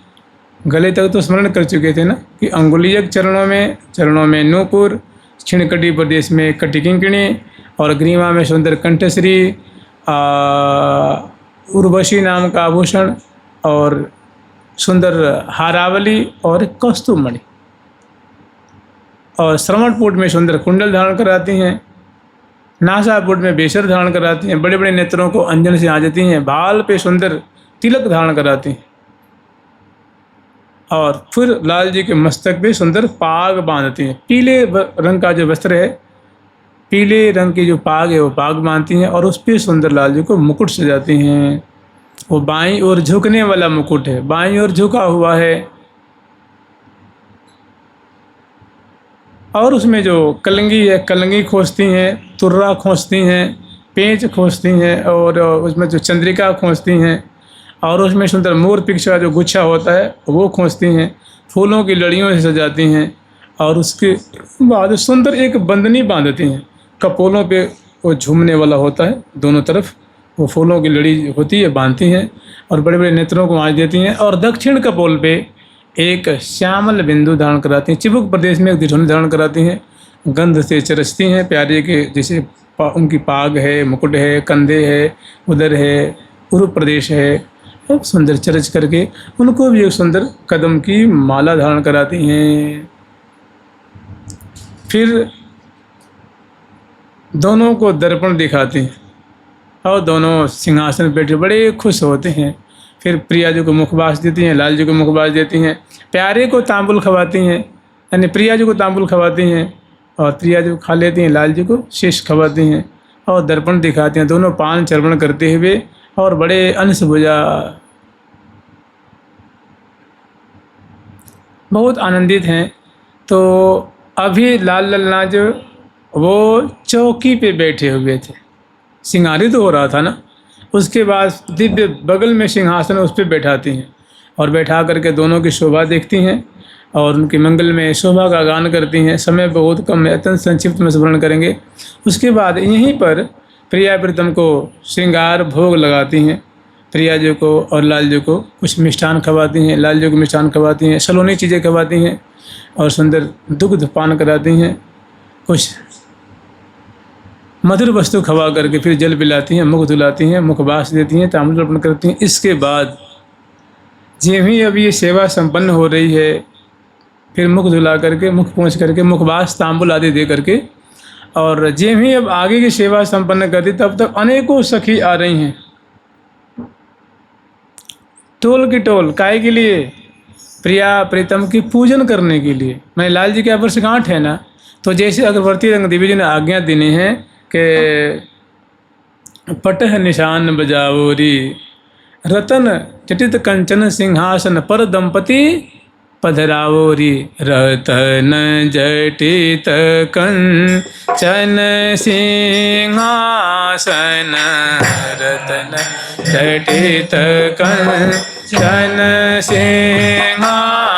गले तक तो स्मरण कर चुके थे ना कि अंगुलीयक चरणों में नूपुर, छिणकटी प्रदेश में कटी किंकिणी, और ग्रीवा में सुंदर कंठश्री, उर्वशी नाम का आभूषण, और सुंदर हारावली और कौस्तुभमणि, और श्रवणपुट में सुंदर कुंडल धारण कराती हैं। नासापुट में बेसर धारण कराती हैं। बड़े बड़े नेत्रों को अंजन से आजती हैं। बाल पे सुंदर तिलक धारण कराती हैं, और फिर लाल जी के मस्तक पे सुंदर पाग बांधती हैं। पीले रंग का जो वस्त्र है, पीले रंग की जो पाग है वो पाग बांधती हैं, और उस पर सुंदर लाल जी को मुकुट सजाती हैं। वो बाईं ओर झुकने वाला मुकुट है, बाईं ओर झुका हुआ है, और उसमें जो कलंगी है, कलंगी खोजती हैं, तुर्रा खोजती हैं, पेंच खोजती हैं, और उसमें जो चंद्रिका खोजती हैं, और उसमें सुंदर मोर पिक्ष का जो गुच्छा होता है वो खोजती हैं। फूलों की लड़ियों से सजाती हैं, और उसके बाद सुंदर एक बंदनी बांधती हैं। कपोलों पे वो झूमने वाला होता है, दोनों तरफ वो फूलों की लड़ी होती है, बांधती हैं, और बड़े बड़े नेत्रों को आँच देती हैं, और दक्षिण कपोल पे एक श्यामल बिंदु धारण कराती हैं। चिबुक प्रदेश में एक दिठौनी धारण कराती हैं। गंध से चरसती हैं प्यारे के, जैसे उनकी पाग है, मुकुट है, कंधे है, उदर है, उरु प्रदेश है, एक सुंदर चरच करके उनको भी एक सुंदर कदम की माला धारण कराती हैं। फिर दोनों को दर्पण दिखाती हैं, और दोनों सिंहासन पर बैठे बड़े खुश होते हैं। फिर प्रिया जी को मुखबास देती हैं, लाल जी को मुखबास देती हैं। प्यारे को तांबुल खवाती हैं, यानी प्रिया जी को तांबुल खवाती हैं, और प्रिया जी को खा लेती हैं, लाल जी को शेष खवाती हैं, और दर्पण दिखाती हैं। दोनों पान चर्वण करते हुए और बड़े अंश भुजा बहुत आनंदित हैं। तो अभी लाल लल्ला जो वो चौकी पे बैठे हुए थे, सिंगारित हो रहा था ना, उसके बाद दिव्य बगल में सिंहासन उस पर बैठाती हैं, और बैठा करके दोनों की शोभा देखती हैं, और उनके मंगल में शोभा का गान करती हैं। समय बहुत कम है, अत्यंत संक्षिप्त में स्मरण करेंगे। उसके बाद यहीं पर प्रिया प्रीतम को श्रृंगार भोग लगाती हैं। प्रिया जी को और लाल जी को कुछ मिष्ठान खवाती हैं, लाल जी को मिष्ठान खवाती हैं, सलोनी चीज़ें खवाती हैं, और सुंदर दुग्ध पान कराती हैं। कुछ मधुर वस्तु खवा करके फिर जल पिलाती हैं, मुख धुलाती हैं, मुखबास देती हैं, ताम्बूल अर्पण करती हैं। इसके बाद जो ही अब ये सेवा संपन्न हो रही है, फिर मुख धुला करके, मुख पोंछ करके, मुखबास ताम्बूल आदि दे करके, और जो ही अब आगे की सेवा संपन्न करती, तब तक अनेकों सखी आ रही हैं, टोल की टोल, काय के लिए? प्रिया प्रीतम की पूजन करने के लिए। मैं लाल जी के वर्षगांठ है ना, तो जैसे अगरवर्ती रंग देवी जी ने आज्ञा देनी है कि पटह निशान बजाओरी, रतन जटित कंचन सिंहासन पर दंपति पधराओरी, रतन जटित कंचन सिंहासन, रतन जटित कंचन सिंहासन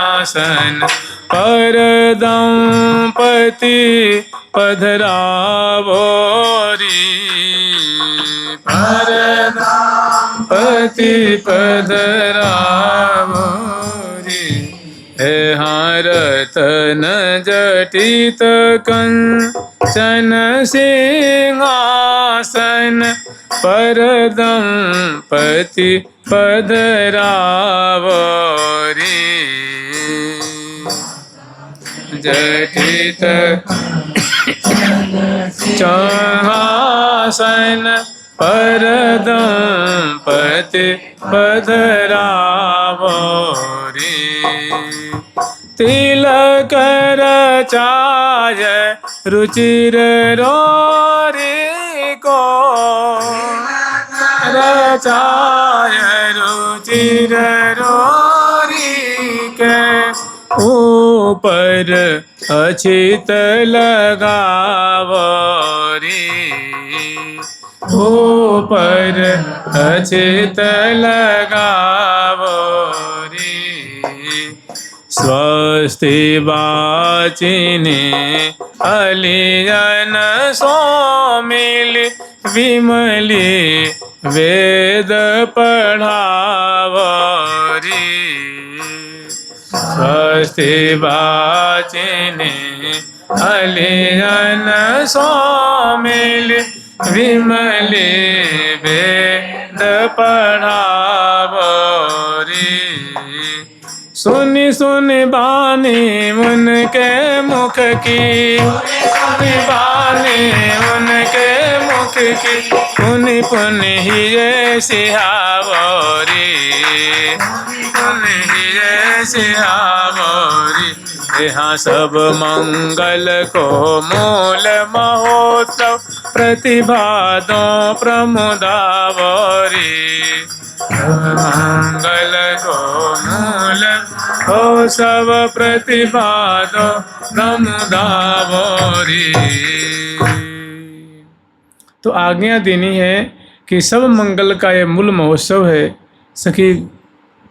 पर दंपति पधराओरी, पर दंपति पधराओरी, हाँ रतन जटित कंचन सिंहासन पर दंपति पधराओरी, जटित सिंहासन पर दंपति पधराओरी, तिलक रचाय रुचिर रोरी को, रचाय रुचिर रोरी के ऊपर अछित लगावरी, ऊपर अछित लगावरी, स्वस्ति वाचिने अलियन सौमिली विमली वेद पढ़ावरी। स्वस्ति वाचिने अलियन सौमिली विमली वेद पढ़ावरी। सुनि सुनि बानी उनके मुख की, सुनि बानी उनके मुख की, पुनि पुनि ही ये सिहावरी, पुनि ही ये सिहावरी। यहाँ सब मंगल को मूल महोत्सव प्रतिभादों प्रमुदावरी। मंगल को मूल हो सब प्रतिभादों प्रमुदावरी। तो आज्ञा देनी है कि सब मंगल का ये मूल महोत्सव है। सखी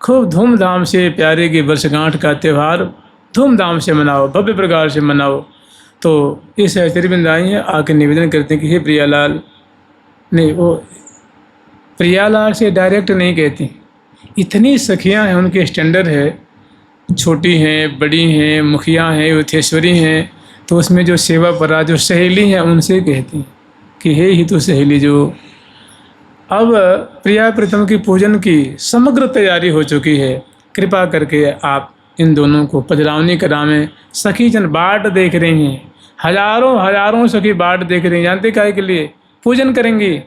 खूब धूमधाम से प्यारे की वर्षगांठ का त्यौहार धूमधाम से मनाओ, भव्य प्रकार से मनाओ। तो इस ऐश्वर्यवृंद आई हैं, आके निवेदन करते हैं कि हे प्रियालाल, नहीं वो प्रियालाल से डायरेक्ट नहीं कहती, इतनी सखियां हैं, उनके स्टैंडर्ड है, छोटी हैं, बड़ी हैं, मुखिया हैं, युथेश्वरी हैं, तो उसमें जो सेवा परा जो सहेली हैं उनसे कहती हैं कि हे ही तो सहेली जो। अब प्रिया प्रीतम की पूजन की समग्र तैयारी हो चुकी है, कृपा करके आप इन दोनों को पधरावनी करावें। सखी जन बाट देख रही हैं, हजारों हजारों सखी बाट देख रही हैं, जानते काहे के लिए? पूजन करेंगी,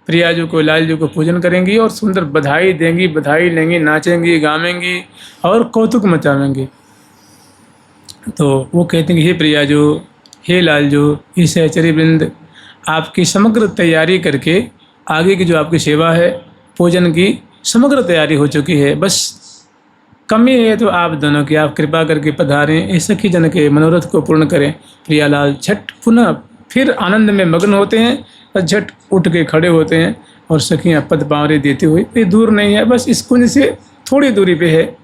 प्रिया जी को, लाल जी को पूजन करेंगी और सुंदर बधाई देंगी, बधाई लेंगी, नाचेंगी, गावेंगी और कौतुक मचावेंगी। तो वो कहते हैं कि हे प्रिया जो, हे लाल जो, इस ऐश्वर्यवृंद आपकी समग्र तैयारी करके आगे की जो आपकी सेवा है पूजन की समग्र तैयारी हो चुकी है, बस कमी है तो आप दोनों की, आप कृपा करके पधारें, इस सखी जन के मनोरथ को पूर्ण करें। प्रियालाल झट पुनः फिर आनंद में मग्न होते हैं और झट उठ के खड़े होते हैं और सखियां पद पावरे देते हुए, ये दूर नहीं है, बस इस कुंज से थोड़ी दूरी पे है,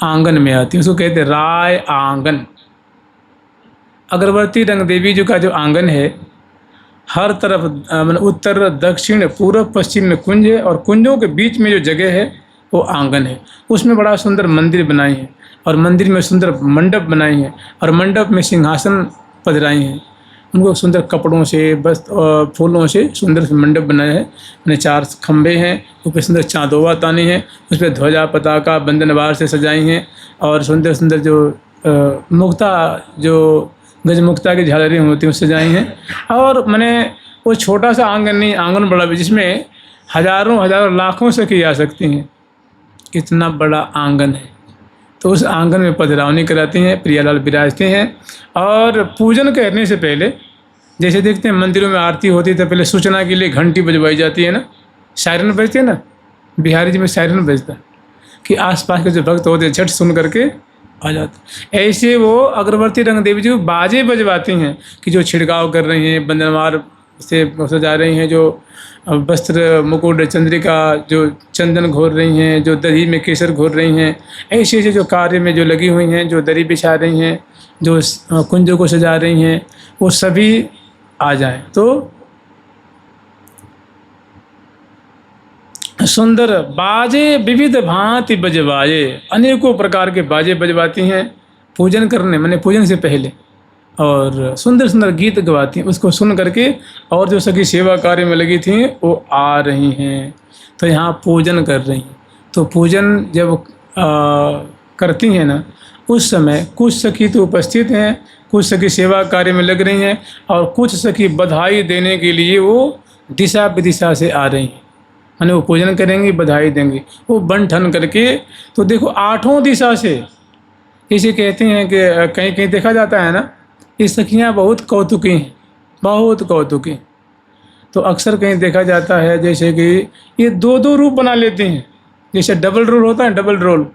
आंगन में आती है। उसको कहते हैं राय आंगन। अगरवर्ती रंग देवी जी का जो आंगन है, हर तरफ उत्तर दक्षिण पूर्व पश्चिम में कुंज है और कुंजों के बीच में जो जगह है वो आंगन है। उसमें बड़ा सुंदर मंदिर बनाई है और मंदिर में सुंदर मंडप बनाई हैं और मंडप में सिंहासन पधराई हैं। उनको सुंदर कपड़ों से, बस फूलों से सुंदर मंडप बनाया है। उन्हें 4 खंभे हैं, ऊपर सुंदर चांदोवा ताने हैं, उस पर ध्वजा पताका बंधनवार से सजाई हैं और सुंदर सुंदर जो मुक्ता, जो गजमुक्ता की झालरें होती हैं उससे सजाई हैं। और मैंने वो छोटा सा आंगन नहीं, आंगन बड़ा भी, जिसमें हजारों हजारों लाखों से की जा सकती हैं, इतना बड़ा आंगन है। तो उस आंगन में पधरावनी कराती हैं, प्रियालाल विराजते हैं। और पूजन करने से पहले जैसे देखते हैं मंदिरों में आरती होती है तो पहले सूचना के लिए घंटी बजवाई जाती है ना, सायरन बजते हैं ना, बिहारी जी में सायरन बजता कि आसपास के जो भक्त होते हैं झट सुन करके आ जाते। ऐसे वो अगरवर्ती रंग देवी जी बाजे बजवाती हैं कि जो छिड़काव कर रही हैं, बंधनवार से सजा रही हैं, जो वस्त्र मुकुट चंद्रिका जो चंदन घोर रही हैं, जो दही में केसर घोर रही हैं, ऐसे ऐसे जो कार्य में जो लगी हुई हैं, जो दरी बिछा रही हैं, जो कुंजों को सजा रही हैं, वो सभी आ जाएं। तो सुंदर बाजे विविध भांति बजवाए, अनेकों प्रकार के बाजे बजवाती हैं पूजन करने, मैंने पूजन से पहले, और सुंदर सुंदर गीत गवाती हैं। उसको सुन करके और जो सखी सेवा कार्य में लगी थी वो आ रही हैं, तो यहाँ पूजन कर रही हैं। तो पूजन जब करती हैं ना, उस समय कुछ सखी तो उपस्थित हैं, कुछ सखी सेवा कार्य में लग रही हैं और कुछ सखी बधाई देने के लिए वो दिशा विदिशा से आ रही हैं। मैंने वो पूजन करेंगी, बधाई देंगी, वो बन ठन करके। तो देखो 8 दिशा से, इसे कहते हैं कि कहीं कहीं देखा जाता है ना, ये सखियाँ बहुत कौतुकी हैं, बहुत कौतुकी। तो अक्सर कहीं देखा जाता है जैसे कि ये 2-2 रूप बना लेते हैं, जैसे डबल रोल होता है, डबल रोल।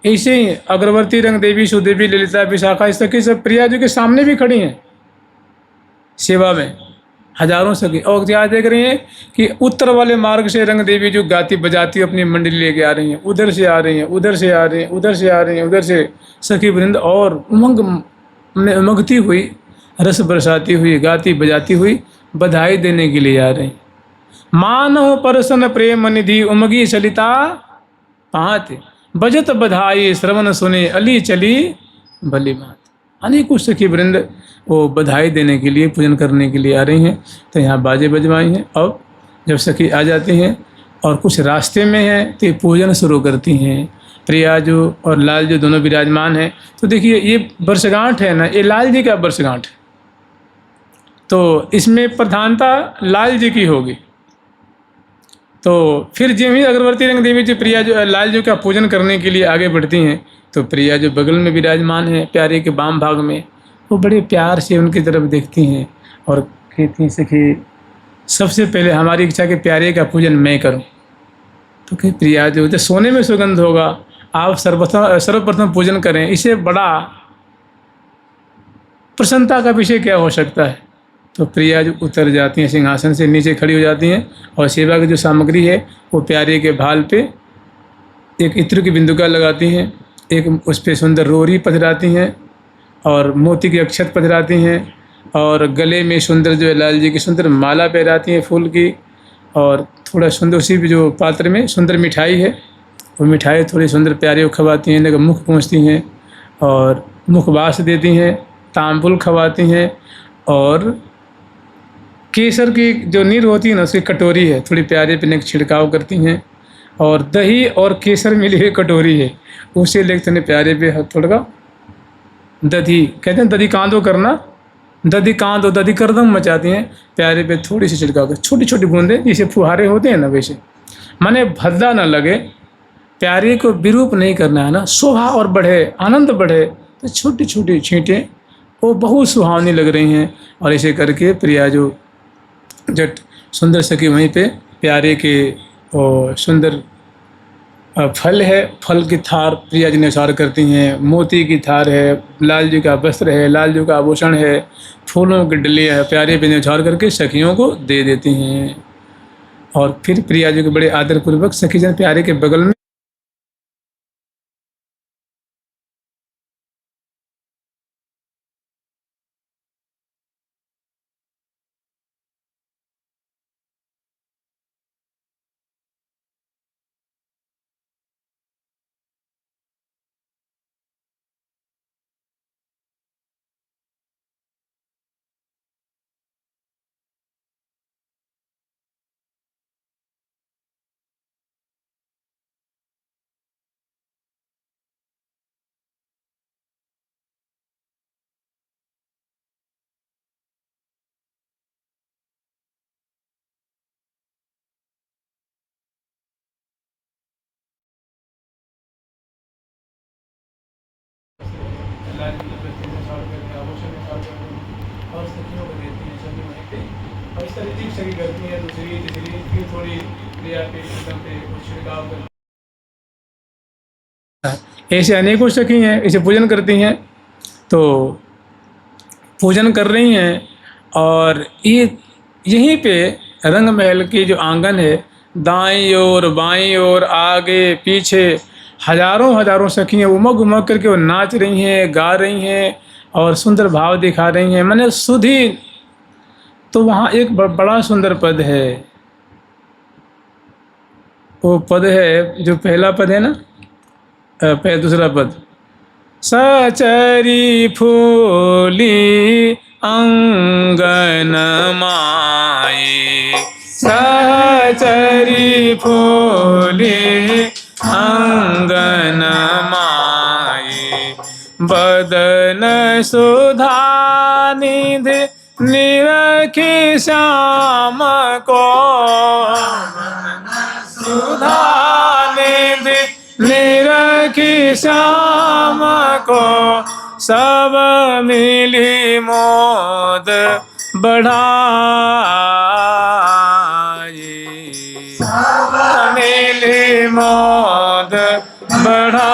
ऐसे ही अगरवर्ती रंग देवी, सुदेवी, ललिता, विशाखा, इस सखी सब प्रिया जी के सामने भी खड़ी हैं सेवा में, हजारों सखी। और क्या देख रही हैं कि उत्तर वाले मार्ग से रंग देवी जो गाती बजाती अपनी मंडली लेके आ रही हैं, उधर से आ रही हैं, उधर से आ रही हैं, उधर से आ रही हैं, उधर से सखी वृंद और उमंग में उमंगती हुई, रस बरसाती हुई, गाती बजाती हुई बधाई देने के लिए आ रही हैं। मानव परसन प्रेम निधि उमगी सलिता पात, बजत बधाई श्रवण सुने अली चली भली बात। अनेकों सखी वृंद वो बधाई देने के लिए, पूजन करने के लिए आ रही हैं। तो यहाँ बाजे बजवाई हैं। अब जब सखी आ जाती हैं और कुछ रास्ते में हैं तो ये पूजन शुरू करती हैं। प्रिया जो और लाल जो दोनों विराजमान हैं। तो देखिए ये वर्षगांठ है ना, ये लाल जी का वर्षगांठ है, तो इसमें प्रधानता लाल जी की होगी। तो फिर जो ही अगरवर्ती रंग देवी जी प्रिया जो लाल जी का पूजन करने के लिए आगे बढ़ती हैं, तो प्रिया जो बगल में विराजमान है प्यारे के वाम भाग में, वो बड़े प्यार से उनकी तरफ देखती हैं और कहती हैं सखी सबसे पहले हमारी इच्छा के प्यारे का पूजन मैं करूं। तो कहीं प्रिया जो सोने में सुगंध होगा, आप सर्वप्रथम पूजन करें, इससे बड़ा प्रसन्नता का विषय क्या हो सकता है। तो प्रिया जो उतर जाती हैं, सिंहासन से नीचे खड़ी हो जाती हैं और सेवा की जो सामग्री है वो प्यारे के भाल पे एक इत्र की बिंदुका लगाती हैं, एक उस पर सुंदर रोरी पधराती हैं और मोती की अक्षत पधराती हैं और गले में सुंदर जो है लाल जी की सुंदर माला पहराती हैं फूल की, और थोड़ा सुंदर उसी जो पात्र में सुंदर मिठाई है वो मिठाई थोड़ी सुंदर प्यारे को खवाती हैं, मुख पहुँचती हैं और मुखवास देती हैं, तांबुल खवाती हैं और केसर की जो नीर होती है ना उसकी कटोरी है थोड़ी प्यारे पे छिड़काव करती हैं, और दही और केसर मिली हुई कटोरी है उसे लेकर थोड़े प्यारे पे थोड़ा दधी कहते हैं, दधी कांदो करना, दधी कांदो दधी करदम मचाती हैं, प्यारे पे थोड़ी सी छिड़काव कर, छोटी छोटी बूंदें जैसे फुहारे होते हैं ना वैसे, माने भद्दा ना लगे, प्यारे को विरूप नहीं करना है ना, शोभा और बढ़े, आनंद बढ़े, तो छोटी छोटी छींटें वो बहुत सुहावनी लग रही हैं। और ऐसे करके प्रिया जो जट सुंदर सखी वहीं पे प्यारे के सुंदर फल है, फल की थार प्रिया जी निसार करती हैं, मोती की थार है, लाल जी का वस्त्र है, लाल जी का आभूषण है, फूलों की डलिया है, प्यारे पे निसार करके सखियों को दे देती हैं। और फिर प्रिया जी को बड़े आदरपूर्वक सखी जन प्यारे के बगल में और सखियों को देती हैं सभी वहीं पे, और इस तरह की सखी करती हैं, दूसरी तीसरी फिर थोड़ी प्रिया पे एकदम पे कुछ छिड़काव करती हैं। ऐसे अनेकों सखी हैं, इसे पूजन करती हैं। तो पूजन कर रही हैं और ये यहीं पे रंग महल की जो आंगन है, दाईं ओर बाईं ओर आगे पीछे हजारों हजारों सखियाँ उमग उमग करके वो नाच रही हैं, गा रही हैं और सुंदर भाव दिखा रही हैं, मैंने सुधी। तो वहाँ एक बड़ा सुंदर पद है, वो पद है जो पहला पद है ना, दूसरा पद, सचरी फूली अंगन माई, सचरी फूली अंगन माई, बदन सुधा निधि निरखी श्याम को, सुधा निधि निरखी श्याम को, सब मिली मोद बढ़ाई, सब मिली मोद बढ़ाई,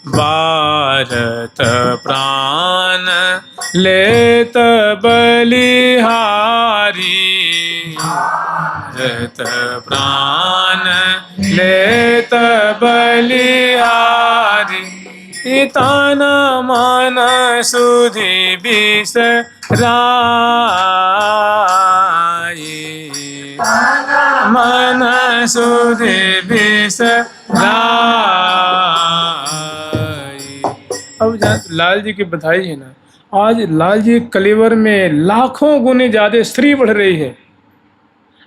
भारत प्राण लेत बलिहारी, रत प्राण लेत बलिहारी, तन मन सुधि बिसराई, मन सुधि बिसराई। अब लाल जी की बधाई है ना, आज लाल जी कलेवर में लाखों गुने ज्यादा स्त्री बढ़ रही है।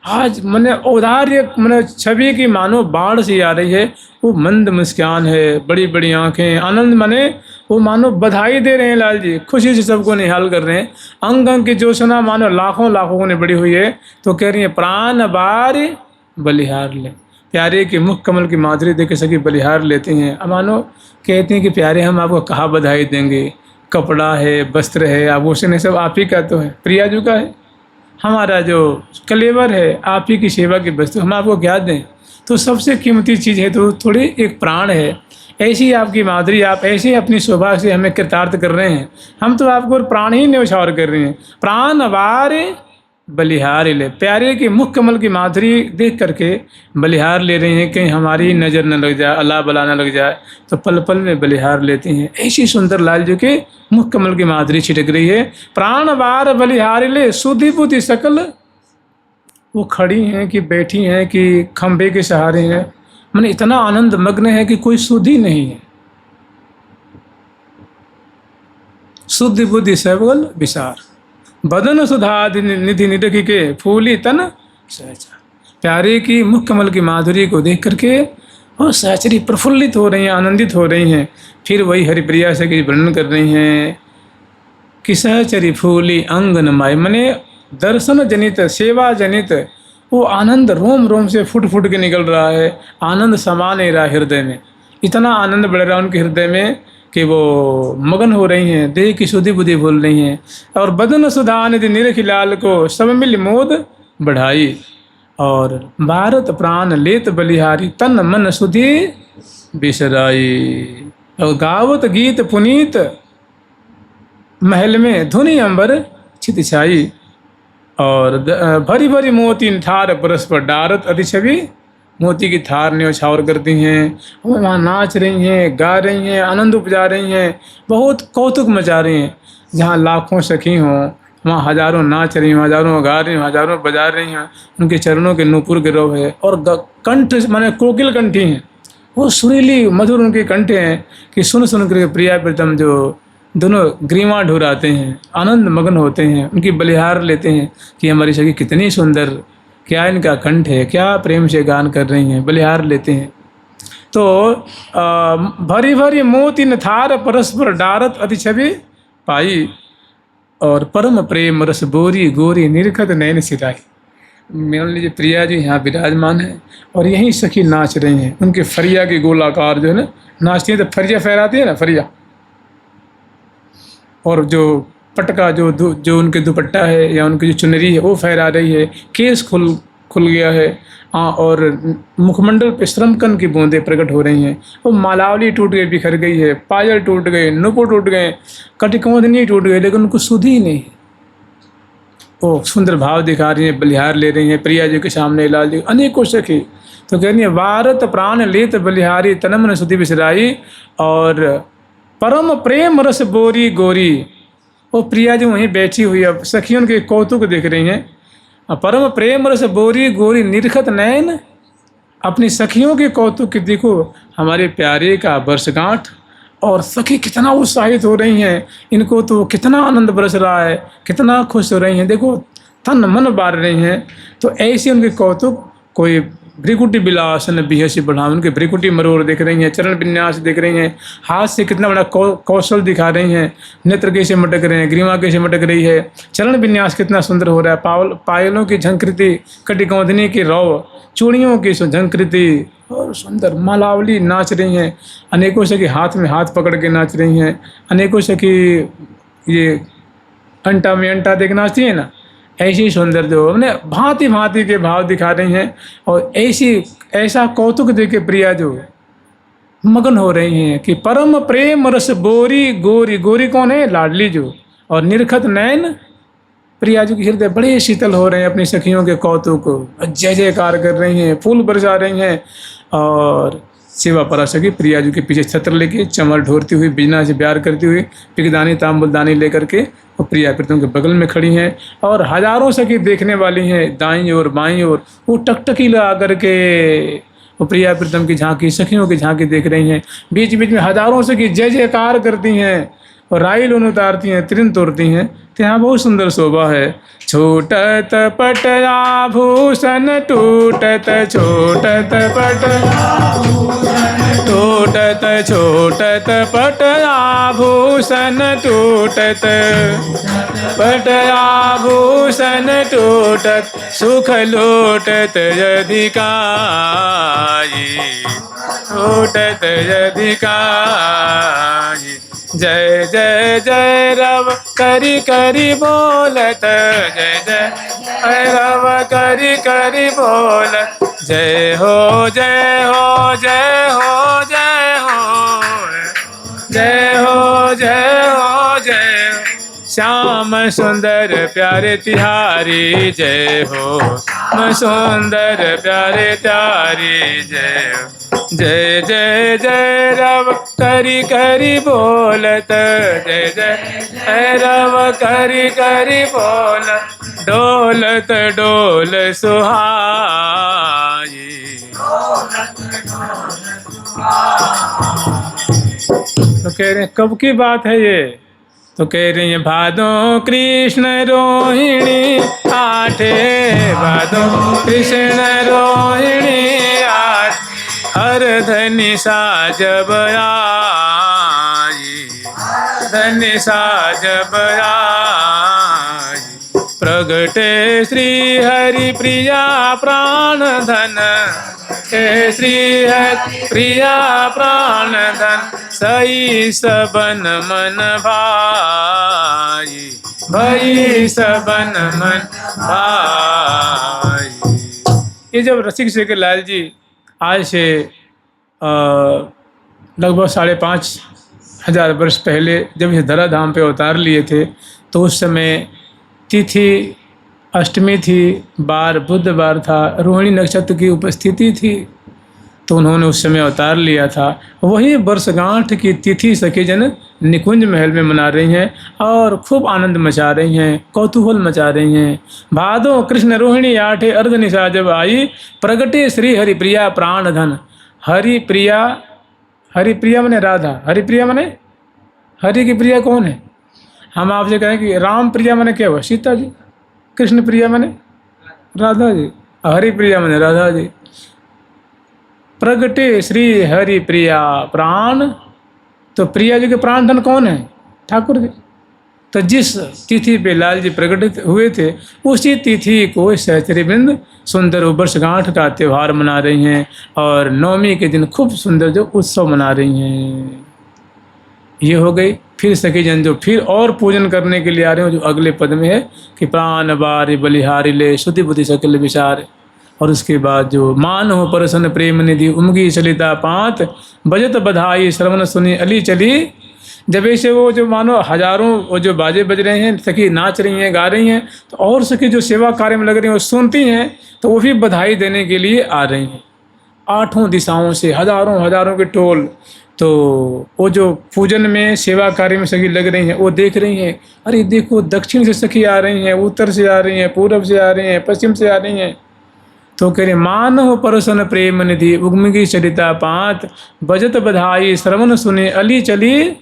आज मने औदार्य मने छवि की मानो बाढ़ सी आ रही है। वो मंद मुस्कान है, बड़ी बड़ी आंखें, आनंद मने वो मानो बधाई दे रहे हैं लाल जी, खुशी से सबको निहाल कर रहे हैं। अंग अंग की जोशना मानो लाखों लाखों गुने बड़ी हुई है। तो कह रही है प्राण बार बलिहार ले, प्यारे के मुख कमल की माधुरी देख के सभी बलिहार लेते हैं। अब मानो कहते हैं कि प्यारे हम आपको कहाँ बधाई देंगे, कपड़ा है, वस्त्र है, आभूषण है, सब आप ही का तो है, प्रियाजू का है। हमारा जो कलेवर है आप ही की सेवा की वस्तु, हम आपको क्या दें। तो सबसे कीमती चीज़ है तो थोड़ी एक प्राण है। ऐसी आपकी माधुरी, आप ऐसे अपनी शोभा से हमें कृतार्थ कर रहे हैं। हम तो आपको प्राण ही न्यौछावर कर रहे हैं। प्राण अवार बलिहार ले, प्यारे के मुख कमल की माधुरी देख करके बलिहार ले रहे हैं, कहीं हमारी नज़र न लग जाए, अल्लाह बला न लग जाए, तो पल पल में बलिहार लेते हैं। ऐसी सुंदर लाल जी के मुख कमल की माधुरी छिटक रही है। प्राण बार बलिहार ले, सुधि बुद्धि सकल, वो खड़ी हैं कि बैठी हैं कि खंभे के सहारे हैं, मैंने इतना आनंद मग्न है कि कोई सुधि नहीं है। सुधि बुद्धि सबल विसार, बदन सुधा निधि निरखी के फूली तन सहचा। प्यारे की मुख कमल की माधुरी को देख करके और सहचरी प्रफुल्लित हो रही हैं, आनंदित हो रही हैं। फिर वही हरिप्रिया से की वर्णन कर रही हैं कि सहचरी फूली अंगन माय, मने दर्शन जनित, सेवा जनित वो आनंद रोम रोम से फुट फुट के निकल रहा है। आनंद समा नहीं रहा हृदय में, इतना आनंद बढ़ रहा है उनके हृदय में कि वो मगन हो रही हैं, देह की सुधि बुद्धि भूल रही हैं। और बदन सुधा निधि निरखि लाल को सब मिल मोद बढ़ाई, और भारत प्राण लेत बलिहारी, तन मन सुधि बिसराई। और गावत गीत पुनीत महल में धुनि अंबर छित छाई, और भरी भरी मोती थार परस पर डारत अति छवि, मोती की थार न्यौछावर करती हैं। वो वहाँ नाच रही हैं, गा रही हैं, आनंद उपजा रही हैं, बहुत कौतुक मचा रही हैं। जहाँ लाखों सखी हों वहाँ हजारों नाच रही हों, हजारों गा रही हों, हजारों बजा रही हैं। उनके चरणों के नूपुर गिरव है, और कंठ माने कोकिल कंठी हैं, वो सुरीली मधुर उनके कंठ हैं कि सुन सुन कर प्रिया प्रीतम जो दोनों ग्रीवा ढुराते हैं, आनंद मग्न होते हैं, उनकी बलिहार लेते हैं कि हमारी सखी कितनी सुंदर, क्या इनका कंठ है, क्या प्रेम से गान कर रही हैं, बलिहार लेते हैं। तो भरी भरी मोती न थार परस्पर डारत अति छवि पाई, और परम प्रेम रस बोरी गोरी निरखत नैन सिराई। मान लीजिए प्रिया जी यहाँ विराजमान है और यहीं सखी नाच रही हैं। उनके फरिया के गोलाकार जो है ना नाचती हैं, तो फरिया फहराती है ना, फरिया, और जो पटका जो उनके दुपट्टा है या उनकी जो चुनरी है वो फहरा रही है। केस खुल गया है, और मुखमंडल पे श्रमकन की बूंदें प्रकट हो रही हैं। वो मालावली टूट गई, बिखर गई है, पायल टूट गए, नुपुर टूट गए, कटिकौंधनी टूट गई, लेकिन उनको सुधी नहीं। वो सुंदर भाव दिखा रही हैं, बलिहार ले रही हैं प्रिया जी के सामने। लाल जी अनेकों सखी तो कह रही है वारत प्राण लेत बलिहारी, तनमन सुधि बिसराई, और परम प्रेम रस बोरी गोरी। वो प्रिया जी वहीं बैठी हुई, अब सखियों के कौतुक देख रही हैं। परम प्रेम रस बोरी गोरी निरखत नैन, अपनी सखियों के कौतुक की देखो हमारे प्यारे का वर्षगांठ, और सखी कितना उत्साहित हो रही हैं, इनको तो कितना आनंद बरस रहा है, कितना खुश हो रही हैं, देखो तन मन बार रही हैं। तो ऐसे उनके कौतुक, कोई भ्रिकुटी बिलासन बिहसी बढ़ाओ, उनके भ्रिकुटी मरोड़ देख रही हैं, चरण विन्यास देख रही हैं, हाथ से कितना बड़ा कौशल दिखा रही हैं, नेत्र कैसे मटक रहे हैं, ग्रीवा कैसे मटक रही है, चरण विन्यास कितना सुंदर हो रहा है, पायलों की झंकृति, कटिकौंधनी की रौ, चूड़ियों की झंकृति, और सुंदर मालावली नाच रही हैं। अनेकों से कि हाथ में हाथ पकड़ के नाच रही हैं, अनेकों से कि ये अंटा में अंटा देख नाचती है ना, ऐसी सुंदर जो हमने भांति भांति के भाव दिखा रही हैं। और ऐसा कौतुक दे के प्रिया जो मगन हो रही हैं कि परम प्रेम रस बोरी गोरी। गोरी कौन है? लाडली जो, और निरखत नयन प्रिया जी के हृदय बड़े शीतल हो रहे हैं, अपनी सखियों के कौतुक को जय जयकार कर रही हैं, फूल बरसा रही हैं। और शिवा पराशकी प्रिया जी के पीछे छत्र लेके चमर ढोरती हुई बिजना से प्यार करती हुई पिकदानी तांबुलदानी लेकर के वो प्रिया प्रीतम के बगल में खड़ी हैं। और हजारों सखी देखने वाली हैं, दाईं ओर बाईं ओर वो टकटकी लगा करके वो प्रिया प्रीतम की झांकी, सखियों की झांकी देख रही हैं। बीच बीच में हजारों सखी जय जयकार करती हैं और राइल उतारती हैं, त्रिन तोड़ती हैं। तो यहाँ बहुत सुंदर शोभा है। छूटत पट आभूषण टूटत छोटत पट टूटत छोटत पट आभूषण टूटत पट आभूषण टूटत सुख लूटत अधिकाई टूटत अधिकाई। जय जय जय रव करी करी बोलत जय जय रव करी करी बोलत जय हो जय हो जय हो जय हो जय हो जय हो जय श्याम सुंदर प्यारे तिहारी जय हो श्याम सुंदर प्यारे तिहारी जय हो। जय जय जय रव करी करी बोलत जय जय रव करी करी बोलत डोलत डोल सुहाई। तो कह रहे हैं कब की बात है ये? तो कह रही है भादो कृष्ण रोहिणी आठे भादो कृष्ण रोहिणी आठ हर धनि सा जब आई धनि सा जब आई प्रगटे श्री हरि प्रिया प्राण धन हे श्री हरि प्रिया प्राण धन सई सबन मन भाई भई सबन मन भाई। ये जब रसिक शेखर लाल जी आज से लगभग 5,500 वर्ष पहले जब इस धराधाम पे अवतार लिए थे, तो उस समय तिथि अष्टमी थी, बार बुधवार था, रोहिणी नक्षत्र की उपस्थिति थी। तो उन्होंने उस समय अवतार लिया था। वही वर्षगांठ की तिथि सखीजन निकुंज महल में मना रही हैं और खूब आनंद मचा रही हैं, कौतूहल मचा रही हैं। भादो कृष्ण रोहिणी आठे अर्ध निशा जब आई प्रगटे श्री हरिप्रिया प्राण धन। हरिप्रिया, हरिप्रिया मने राधा, हरिप्रिया मने हरि की प्रिया कौन है? हम आपसे कहें कि राम प्रिया मने क्या हुआ? सीता जी। कृष्ण प्रिया मने राधा जी, हरिप्रिया मने राधा जी। प्रगटे श्री हरि प्रिया प्राण, तो प्रिया जी के प्राण धन कौन है? ठाकुर जी। तो जिस तिथि पे लाल जी प्रकटित हुए थे उसी तिथि को सहचरीवृंद सुंदर वर्षगांठ का त्यौहार मना रही हैं और नवमी के दिन खूब सुंदर जो उत्सव मना रही हैं। ये हो गई। फिर सखीजन जो फिर और पूजन करने के लिए आ रहे हो, जो अगले पद में है कि प्राण बारे बलिहारी ले शुद्धि बुद्धि सकल विचार। और उसके बाद जो मान हो परसन प्रेम निधि उमगी चलिता पात बजत बधाई श्रवण सुनी अली चली। जब ऐसे वो जो मानो हजारों वो जो बाजे बज रहे हैं, सखी नाच रही हैं, गा रही हैं, तो और सखी जो सेवा कार्य में लग रही हैं वो सुनती हैं, तो वो भी बधाई देने के लिए आ रही हैं। 8 दिशाओं से हजारों हजारों के टोल, तो वो जो पूजन में सेवा कार्य में सखी लग रही हैं वो देख रही हैं। अरे देखो दक्षिण से सखी आ रही हैं, उत्तर से आ रही हैं, पूर्व से आ रही हैं, पश्चिम से आ रही हैं। तो कह रहे मान हो परसन प्रेम निधि उगमगी चरिता पात बजत बधाई श्रवण सुने अली चली।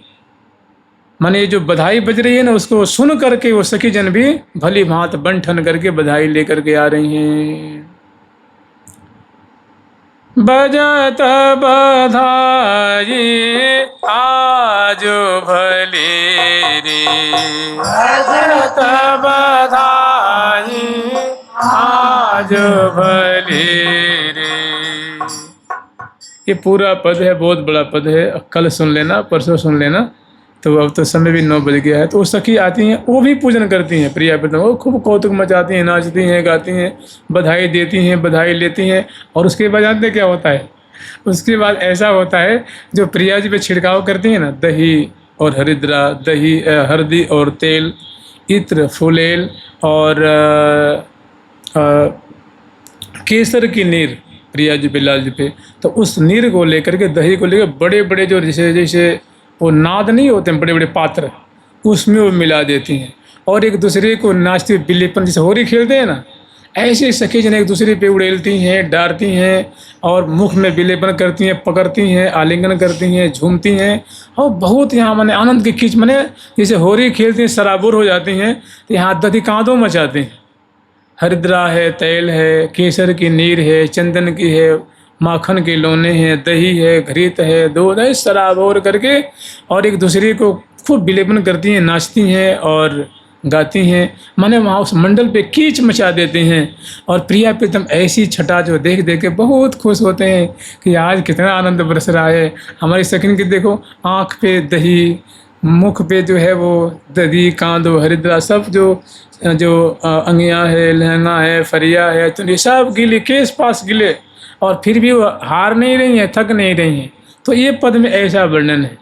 माने जो बधाई बज रही है ना, उसको सुन करके वो सखी जन भी भली भांत बंठन करके बधाई लेकर के आ रही हैं। बजत बधाई आज भली रे, बजत बधाई आज भली रे। ये पूरा पद है, बहुत बड़ा पद है। कल सुन लेना, परसों सुन लेना। तो अब तो समय भी 9 बज गया है। तो वो सखी आती हैं, वो भी पूजन करती हैं प्रिया प्रीतम। वो खूब कौतुक मचाती हैं, नाचती हैं, गाती हैं, बधाई देती हैं, बधाई लेती हैं। और उसके बाद जानते क्या होता है? उसके बाद ऐसा होता है जो प्रिया जी पे छिड़काव करती हैं ना, दही और हरिद्रा, दही हल्दी और तेल, इत्र, फुलेल और केसर की नीर प्रिया जी बिलाल जी पे। तो उस नीर को लेकर के, दही को लेकर बड़े बड़े जो जैसे जैसे वो नाद नहीं होते हैं, बड़े बड़े पात्र, उसमें वो मिला देती हैं और एक दूसरे को नाचते हुए बिल्लीपन जैसे होली खेलते हैं ना, ऐसे सखी जन एक दूसरे पे उड़ेलती हैं, डारती हैं और मुख में बिल्लीपन करती हैं, पकड़ती हैं, आलिंगन करती हैं, झूमती हैं और बहुत यहाँ माने आनंद की खींच, माने जैसे होली खेलती हैं सराबुर हो जाती हैं, तो यहाँ दधी कांदों मचाते हैं। हरिद्रा है, तेल है, केसर की नीर है, चंदन की है, माखन के लोने हैं, दही है, घृत है, दूध है, सराबोर करके और एक दूसरे को खूब विलेपन करती हैं, नाचती हैं और गाती हैं। माने वहाँ उस मंडल पे कीच मचा देते हैं और प्रिया प्रीतम ऐसी छटा जो देख देख के बहुत खुश होते हैं कि आज कितना आनंद बरस रहा है। हमारी सकिन की देखो, आँख पे दही, मुख पे जो है वो दधी, कांदो, हरिद्रा, सब जो अंगिया है, लहंगा है, फरिया है, तो ये सब गिले, केस पास गिले और फिर भी वो हार नहीं रही हैं, थक नहीं रही हैं। तो ये पद में ऐसा वर्णन है।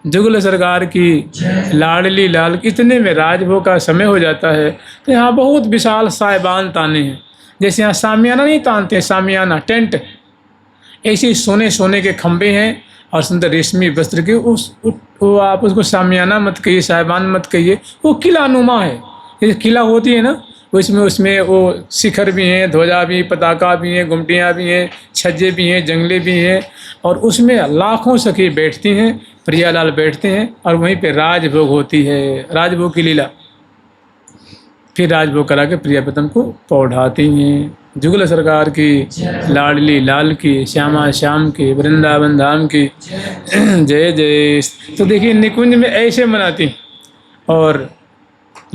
जुगल सरकार की लाडली लाल, इतने में राजभोग का समय हो जाता है। तो यहाँ बहुत विशाल साहिबान ताने हैं, जैसे यहाँ सामियाना नहीं तानते, सामियाना टेंट, ऐसे सोने सोने के खंभे हैं और सुंदर रेशमी वस्त्र के, वो आप उसको सामियाना मत कहिए, साहिबान मत कहिए, वो किला नुमा है। ये किला होती है ना, उसमें वो शिखर भी हैं, ध्वजा भी, पताका भी हैं, गुमटियाँ भी हैं, छज्जे भी हैं, जंगले भी हैं और उसमें लाखों सखी बैठती हैं, प्रियालाल बैठते हैं और वहीं पे राजभोग होती है, राजभोग की लीला। फिर राजभोग करा के प्रिया प्रीतम को पौढ़ाती हैं। जुगल सरकार की लाडली लाल की, श्यामा श्याम की, वृंदावन धाम की जय जय। तो देखिए निकुंज में ऐसे मनाती और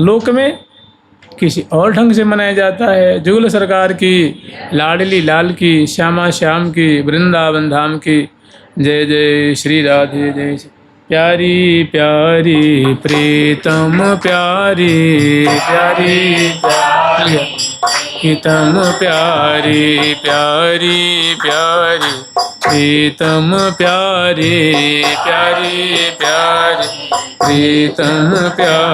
लोक में किसी और ढंग से मनाया जाता है। जुगल सरकार की लाडली लाल की, श्यामा श्याम की, वृंदावन धाम की जय जय। श्री राधे जय। प्यारी प्यारी प्रीतम प्यारी प्यारी प्यारी प्रीतम प्यारी प्यारी प्यारी प्रीतम प्यारी प्यारी प्यारी प्रीतम प्यारी।